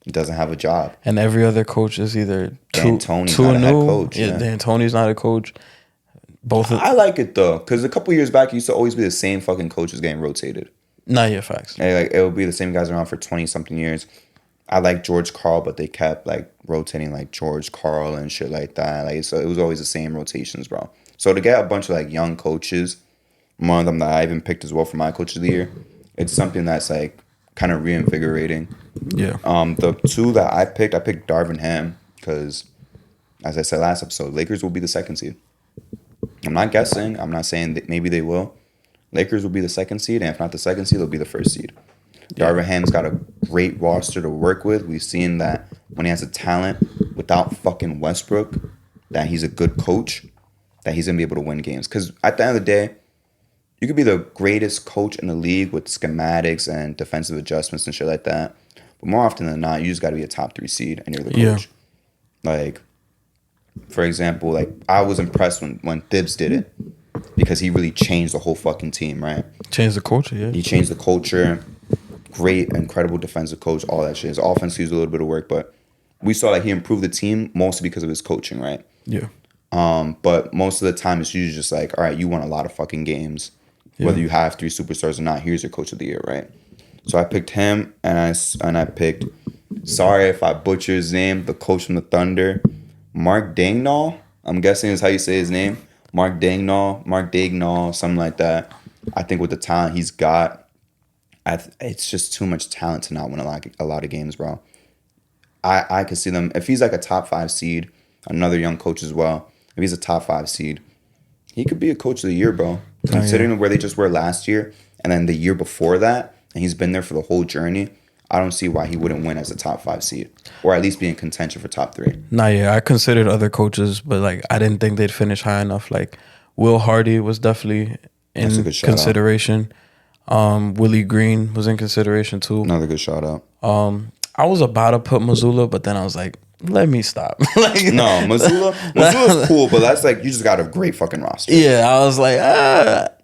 He doesn't have a job. And every other coach is either D'Antoni's not a head coach. Yeah, D'Antoni's not a coach. I like it though, because a couple years back, it used to always be the same fucking coaches getting rotated. Nah, yeah, facts. And, like, it would be the same guys around for 20 something years. I like George Karl, but they kept like rotating like George Karl and shit like that. Like, so it was always the same rotations, bro. So to get a bunch of like young coaches, one of them that I even picked as well for my coach of the year, it's something that's like kind of reinvigorating. Yeah. The two that I picked Darvin Ham because, as I said last episode, Lakers will be the second seed. I'm not guessing. I'm not saying that maybe they will. Lakers will be the second seed, and if not the second seed, they'll be the first seed. Yeah. Darvin Ham's got a great roster to work with. We've seen that when he has a talent without fucking Westbrook, that he's a good coach, that he's going to be able to win games. Because at the end of the day, you could be the greatest coach in the league with schematics and defensive adjustments and shit like that. But more often than not, you just got to be a top 3 seed and you're the coach. Yeah. Like, for example, like I was impressed when Thibs did it because he really changed the whole fucking team, right? Changed the culture, yeah. He changed the culture. Great, incredible defensive coach, all that shit. His offense used a little bit of work, but we saw that he improved the team mostly because of his coaching, right? Yeah. But most of the time, it's usually just like, all right, you won a lot of fucking games. Yeah. Whether you have 3 superstars or not, here's your coach of the year, right? So I picked him, and I picked, sorry if I butcher his name, the coach from the Thunder, Mark Daigneault. I'm guessing is how you say his name. Mark Daigneault, something like that. I think with the talent he's got, it's just too much talent to not win a lot of games, bro. I could see them, if he's like a top 5 seed, another young coach as well, if he's a top 5 seed, he could be a coach of the year, bro. Considering where they just were last year and then the year before that, and he's been there for the whole journey, I don't see why he wouldn't win as a top 5 seed or at least be in contention for top 3. Nah, yeah, I considered other coaches, but like I didn't think they'd finish high enough. Like Will Hardy was definitely in consideration. Willie Green was in consideration too. Another good shout out. I was about to put Mazzulla, but then I was like, let me stop. Like, no, Mazzulla's cool, but that's like, you just got a great fucking roster. Yeah, I was like,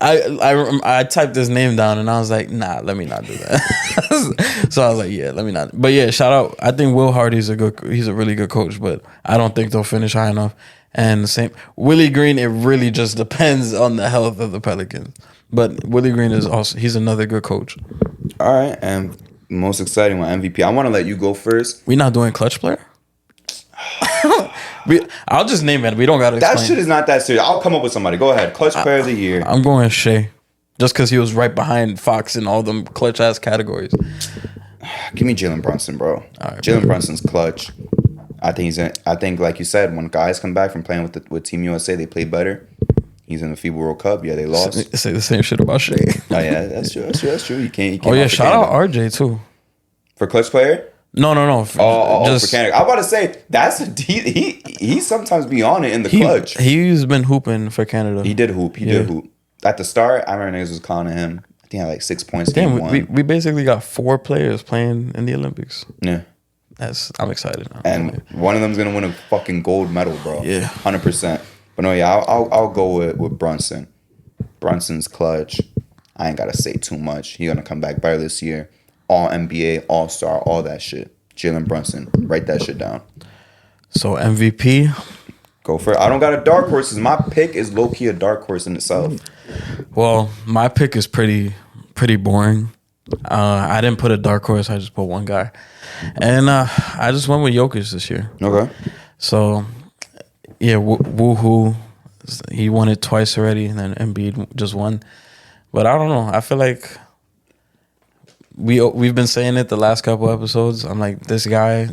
I typed his name down and I was like, nah, let me not do that. So I was like, yeah, let me not. But yeah, shout out. I think Will Hardy's he's a really good coach, but I don't think they'll finish high enough. And the same, Willie Green, it really just depends on the health of the Pelicans. But Willie Green is also, he's another good coach. All right, and most exciting one, MVP. I want to let you go first. We not doing clutch player? I'll just name it. We don't got to explain. That shit is not that serious. I'll come up with somebody. Go ahead. Clutch player of the year. I'm going Shea. Just because he was right behind Fox in all them clutch-ass categories. Give me Jalen Brunson, bro. Right, Jalen Brunson's clutch. I think, like you said, when guys come back from playing with Team USA, they play better. He's in the FIBA World Cup. Yeah, they lost. Say the same shit about Shea. Oh yeah, that's true. You can't. Oh yeah, shout out RJ too. For clutch player. No. For Canada. I'm about to say he sometimes be on it in the clutch. He's been hooping for Canada. He did hoop. He did hoop. At the start, I remember niggas was calling him. I think he had like 6 points. Damn, we basically got 4 players playing in the Olympics. Yeah. I'm excited now. And one of them's gonna win a fucking gold medal, bro. Yeah. 100%. But no, yeah, I'll go with Brunson. Brunson's clutch. I ain't gotta say too much. He gonna come back better this year. All NBA, All Star, all that shit. Jalen Brunson, write that shit down. So MVP, go for it. I don't got a dark horse. My pick is low key a dark horse in itself. Well, my pick is pretty boring. I didn't put a dark horse. I just put one guy, and I just went with Jokic this year. Okay. So yeah, woohoo. He won it twice already, and then Embiid just won. But I don't know. I feel like we've been saying it the last couple episodes. I'm like, this guy,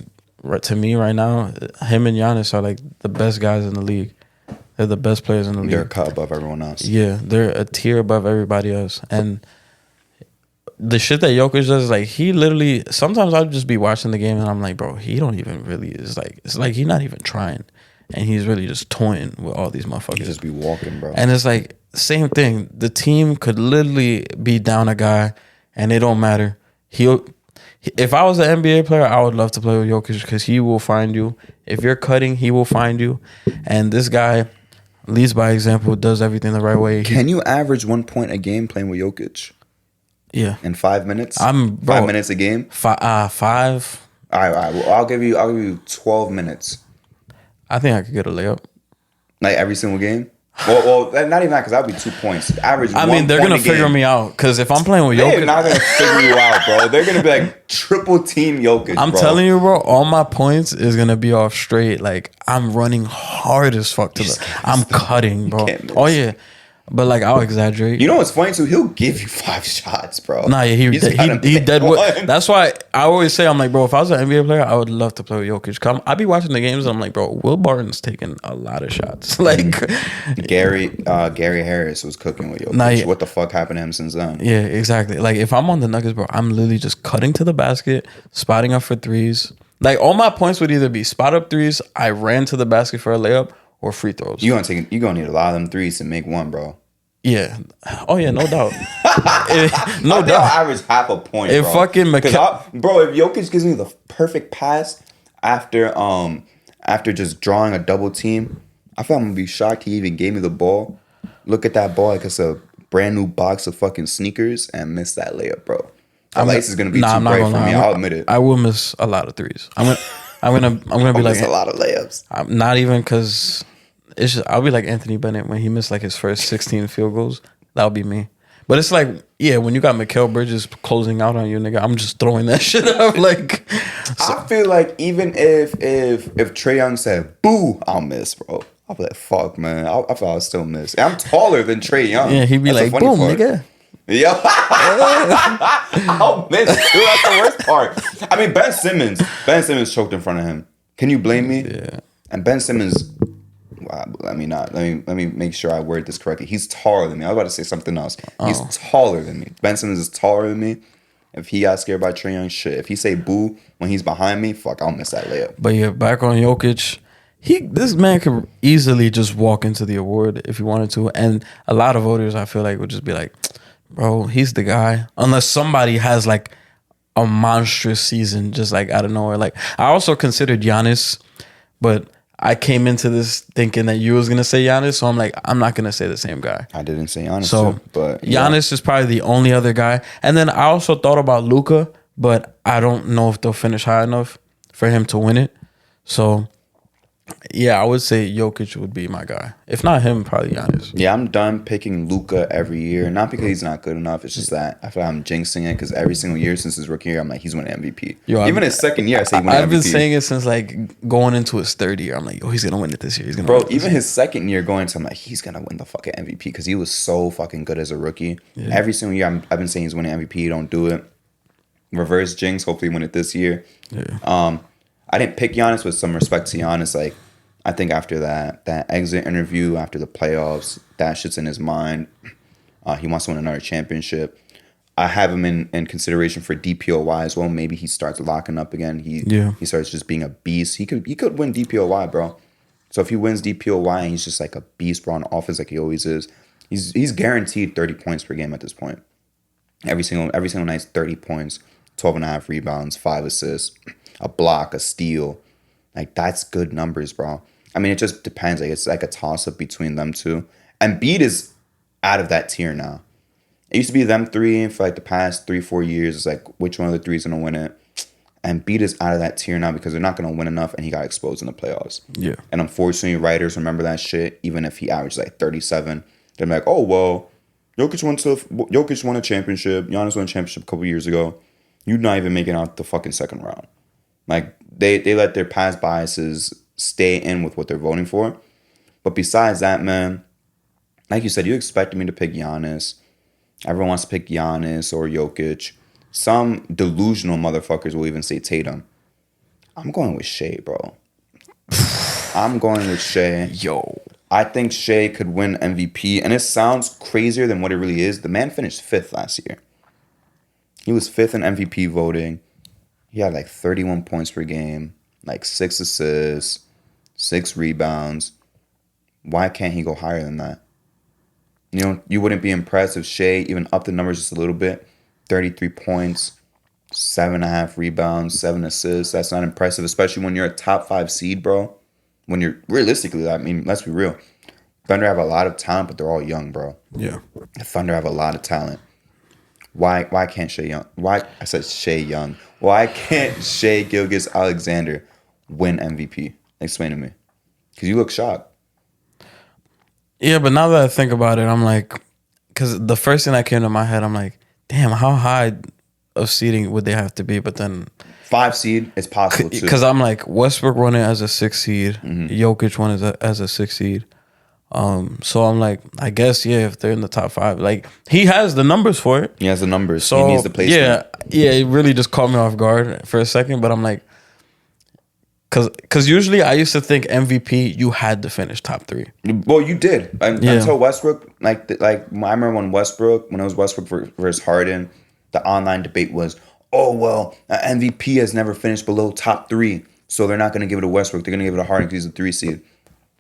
to me right now, him and Giannis are like the best guys in the league. They're the best players in the league. They're a cut above everyone else. Yeah, they're a tier above everybody else. And the shit that Jokic does, like, he literally, sometimes I'll just be watching the game and I'm like, bro, he don't even really, it's like he's not even trying. And he's really just toying with all these motherfuckers. He just be walking, bro. And it's like, same thing. The team could literally be down a guy and it don't matter. If I was an NBA player, I would love to play with Jokic because he will find you. If you're cutting, he will find you. And this guy, leads by example, does everything the right way. Can you average 1 point a game playing with Jokic? Yeah. In 5 minutes? 5 minutes a game? 5. All right. Well, I'll give you 12 minutes. I think I could get a layup. Like every single game? Well, not even that, because that would be 2 points. Average. I mean, they're gonna figure me out because if I'm playing with Jokic, they're not gonna figure you out, bro. They're gonna be like triple team Jokic. I'm telling you, bro. All my points is gonna be off straight. Like I'm running hard as fuck I'm cutting, bro. Oh yeah, but like I'll exaggerate. You know what's funny too? He'll give you 5 shots, bro. Nah, yeah, he dead. That's why I always say, I'm like, bro, if I was an NBA player, I would love to play with Jokic. I be watching the games and I'm like, bro, Will Barton's taking a lot of shots. Like Gary Harris was cooking with Jokic. Nah, yeah. What the fuck happened to him since then? Yeah, exactly. Like if I'm on the Nuggets, bro, I'm literally just cutting to the basket, spotting up for threes. Like all my points would either be spot up threes, I ran to the basket for a layup, or free throws. You gonna need a lot of them threes to make one, bro. Yeah. Oh yeah, no doubt. No doubt. I'll average half a point. If bro. Fucking bro, if Jokic gives me the perfect pass after just drawing a double team, I feel I'm gonna be shocked he even gave me the ball. Look at that ball like it's a brand new box of fucking sneakers and miss that layup, bro. This is gonna be too bright for me. I'll admit it. I will miss a lot of threes. I'm gonna be like a lot of layups. I'm not even because it's just, I'll be like Anthony Bennett when he missed like his first 16 field goals. That'll be me. But it's like, yeah, when you got Mikal Bridges closing out on you, nigga, I'm just throwing that shit up. Like, so. I feel like even if Trae Young said boo, I'll miss, bro. I'll be like, fuck, man. I thought I'll still miss. I'm taller than Trae Young. Yeah, he'd be like, boom, nigga. Yo, I'll miss too. That's the worst part. I mean, Ben Simmons choked in front of him. Can you blame me? Yeah. And Ben Simmons, let me make sure I word this correctly. He's taller than me. I was about to say something else. He's taller than me. Ben Simmons is taller than me. If he got scared by Trae Young, shit. If he say boo when he's behind me, fuck, I'll miss that layup. But yeah, back on Jokic. This man could easily just walk into the award if he wanted to. And a lot of voters, I feel like, would just be like, bro, he's the guy. Unless somebody has like a monstrous season just like out of nowhere. Like I also considered Giannis, but I came into this thinking that you was gonna say Giannis, so I'm like, I'm not gonna say the same guy. I didn't say Giannis, so but yeah. Giannis is probably the only other guy. And then I also thought about Luka, but I don't know if they'll finish high enough for him to win it. So yeah, I would say Jokic would be my guy. If not him, probably Giannis. Yeah, I'm done picking Luka every year. Not because he's not good enough. It's just that I feel like I'm jinxing it because every single year since his rookie year, I'm like, he's winning MVP. Even his second year, I say he won MVP. I've been saying it since like going into his third year. I'm like, oh, he's going to win it this year. He's gonna Bro, even his second year going into, I'm like, he's going to win the fucking MVP because he was so fucking good as a rookie. Yeah. Every single year, I've been saying he's winning MVP. Don't do it. Reverse jinx. Hopefully win it this year. Yeah. I didn't pick Giannis with some respect to Giannis. Like, I think after that exit interview, after the playoffs, that shit's in his mind. He wants to win another championship. I have him in consideration for DPOY as well. Maybe he starts locking up again. He starts just being a beast. He could win DPOY, bro. So if he wins DPOY and he's just like a beast, bro, on offense like he always is, he's guaranteed 30 points per game at this point. Every single night's 30 points, 12.5 rebounds, 5 assists, a block, a steal. Like that's good numbers, bro. I mean, it just depends. Like it's like a toss-up between them two. And Embiid is out of that tier now. It used to be them three for like the past 3-4 years. It's like which one of the three is gonna win it. And Embiid is out of that tier now because they're not gonna win enough, and he got exposed in the playoffs. Yeah. And unfortunately, writers remember that shit. Even if he averages like 37, they're like, oh well, Jokic won a championship. Giannis won a championship a couple years ago. You're not even making out the fucking second round. Like they let their past biases stay in with what they're voting for. But besides that, man, like you said, you expected me to pick Giannis. Everyone wants to pick Giannis or Jokic. Some delusional motherfuckers will even say Tatum. I'm going with Shea, bro. I'm going with Shea. Yo. I think Shea could win MVP. And it sounds crazier than what it really is. The man finished 5th last year. He was 5th in MVP voting. He had like 31 points per game, like 6 assists, 6 rebounds. Why can't he go higher than that? You know, you wouldn't be impressed if Shea even upped the numbers just a little bit. 33 points, 7.5 rebounds, 7 assists. That's not impressive, especially when you're a top 5 seed, bro. When you're realistically, I mean, let's be real. Thunder have a lot of talent, but they're all young, bro. Yeah. The Thunder have a lot of talent. Why can't Shea Young? Why I said Shea Young? Why can't Shea Gilgeous-Alexander win MVP? Explain to me. Because you look shocked. Yeah, but now that I think about it, I'm like, because the first thing that came to my head, I'm like, damn, how high of seeding would they have to be? But then 5 seed is possible too. Because I'm like, Westbrook won it as a 6 seed. Jokic won it as a 6 seed. So I'm like, I guess, yeah, if they're in the top 5, like, he has the numbers for it. He has the numbers. So, he needs the placement. Yeah, it really just caught me off guard for a second. But I'm like, because usually I used to think MVP, you had to finish top 3. Well, you did. Until Westbrook, like I remember when it was Westbrook versus Harden, the online debate was, oh, well, an MVP has never finished below top 3, so they're not going to give it to Westbrook. They're going to give it to Harden because he's a 3 seed.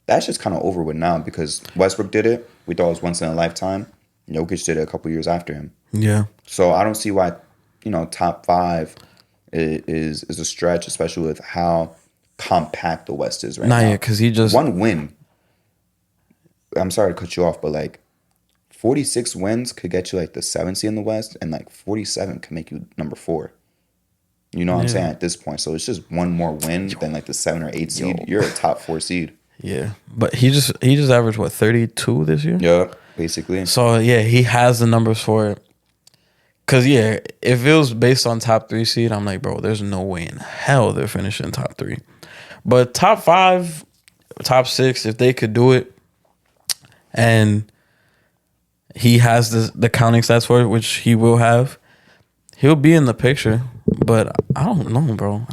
That's just kind of over with now because Westbrook did it. We thought it was once in a lifetime. Jokic did it a couple years after him. Yeah. So I don't see why, top 5 is a stretch, especially with how compact the West is right now. Yeah, because he just... One win. I'm sorry to cut you off, but like 46 wins could get you like the 7th seed in the West, and like 47 can make you number 4. You know what I'm saying at this point? So it's just one more win than like the 7 or 8 seed. You're a top 4 seed. Yeah, but he just averaged what, 32 this year? Yeah, basically. So yeah, he has the numbers for it. Cause yeah, if it was based on top 3 seed, I'm like, bro, there's no way in hell they're finishing top 3. But top 5, top 6, if they could do it, and he has the counting stats for it, which he will have, he'll be in the picture. But I don't know, bro.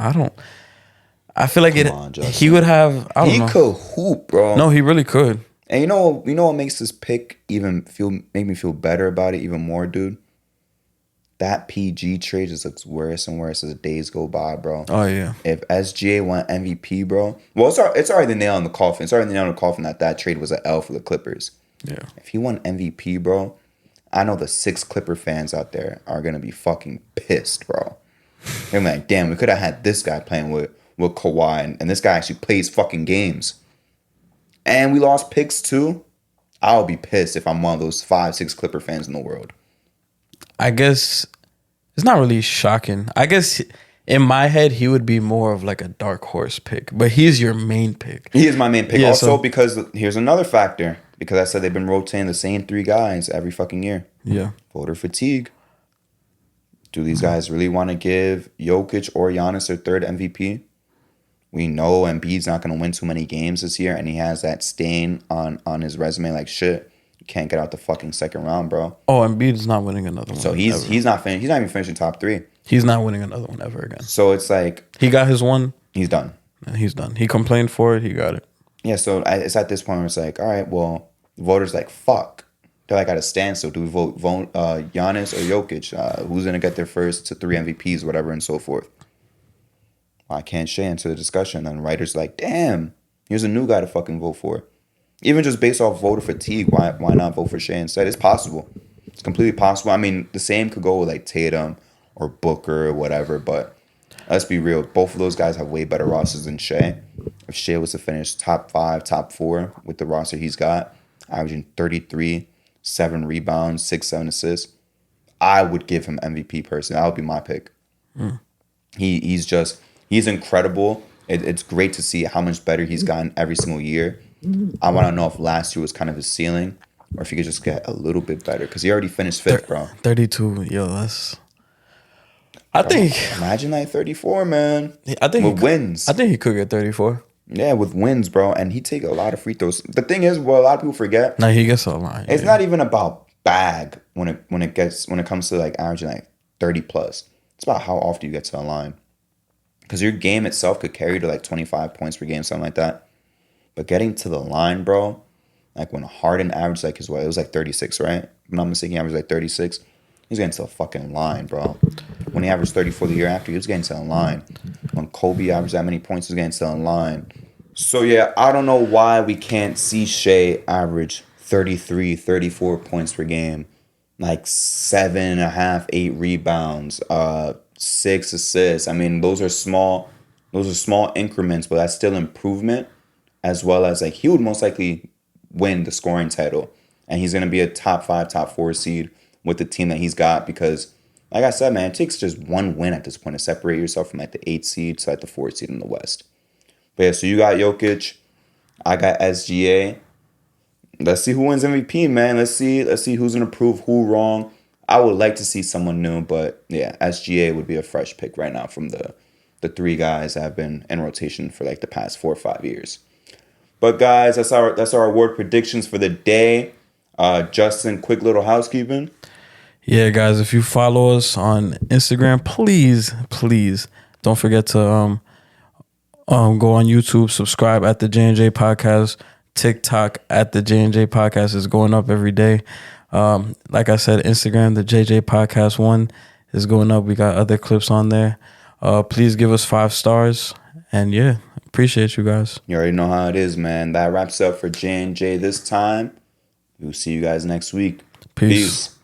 I feel like he would have. I don't know. He could hoop, bro. No, he really could. And you know what makes this pick make me feel better about it even more, dude? That PG trade just looks worse and worse as the days go by, bro. Oh yeah. If SGA won MVP, bro, well, it's already the nail in the coffin. It's already the nail in the coffin that trade was an L for the Clippers. Yeah. If he won MVP, bro, I know the 6 Clipper fans out there are gonna be fucking pissed, bro. They're like, damn, we could have had this guy playing with Kawhi, and this guy actually plays fucking games. And we lost picks too. I'll be pissed if I'm one of those 5-6 Clipper fans in the world. I guess it's not really shocking. I guess in my head he would be more of like a dark horse pick, but he's your main pick. He is my main pick. Also, because here's another factor. Because I said they've been rotating the same 3 guys every fucking year. Yeah. Voter fatigue. Do these guys really want to give Jokic or Giannis their 3rd MVP? We know Embiid's not going to win too many games this year, and he has that stain on his resume like shit. You can't get out the fucking 2nd round, bro. Oh, Embiid's not winning another one. So he's not even finishing top 3. He's not winning another one ever again. So it's like he got his one. He's done. He's done. He complained for it. He got it. Yeah. So it's at this point where it's like, all right, well, voters like fuck. They're like at a standstill. Do we vote Giannis or Jokic? Who's gonna get their first to 3 MVPs, whatever, and so forth? Why can't Shea enter the discussion? And writers like, damn, here's a new guy to fucking vote for. Even just based off voter fatigue, why not vote for Shea instead? It's possible. It's completely possible. I mean, the same could go with like Tatum or Booker or whatever, but let's be real. Both of those guys have way better rosters than Shea. If Shea was to finish top 5, top 4 with the roster he's got, averaging 33, 7 rebounds, 6, 7 assists, I would give him MVP personally. That would be my pick. He's incredible. It's great to see how much better he's gotten every single year. I want to know if last year was kind of his ceiling or if he could just get a little bit better because he already finished 5th, bro. 32, yo, that's... I think... Imagine like 34, man. I think with wins. I think he could get 34. Yeah, with wins, bro. And he take a lot of free throws. The thing is, what a lot of people forget... No, he gets a lot. It's not even about bag when it comes to like averaging like 30 plus. It's about how often you get to the line. Because your game itself could carry to like 25 points per game, something like that. But getting to the line, bro, like when Harden averaged like it was like 36, right? If I'm not mistaken, he averaged like 36. He's getting to the fucking line, bro. When he averaged 34 the year after, he was getting to the line. When Kobe averaged that many points, he was getting to the line. So yeah, I don't know why we can't see Shea average 33, 34 points per game, like 7.5, 8 rebounds, 6 assists. I mean, those are small increments, but that's still improvement. As well as like he would most likely win the scoring title. And he's going to be a top 5, top 4 seed with the team that he's got because, like I said, man, it takes just one win at this point to separate yourself from like the 8th seed to like the 4th seed in the West. But yeah, so you got Jokic. I got SGA. Let's see who wins MVP, man. Let's see who's going to prove who wrong. I would like to see someone new, but yeah, SGA would be a fresh pick right now from the 3 guys that have been in rotation for like the past 4 or 5 years. But guys, that's our award predictions for the day. Justin, quick little housekeeping. Yeah, guys, if you follow us on Instagram, please don't forget to go on YouTube, subscribe at the J&J Podcast. TikTok at the J&J Podcast is going up every day. Like I said, Instagram, the JJ Podcast 1 is going up. We got other clips on there. Please give us 5 stars. And yeah, appreciate you guys. You already know how it is, man. That wraps up for J&J this time. We'll see you guys next week. Peace.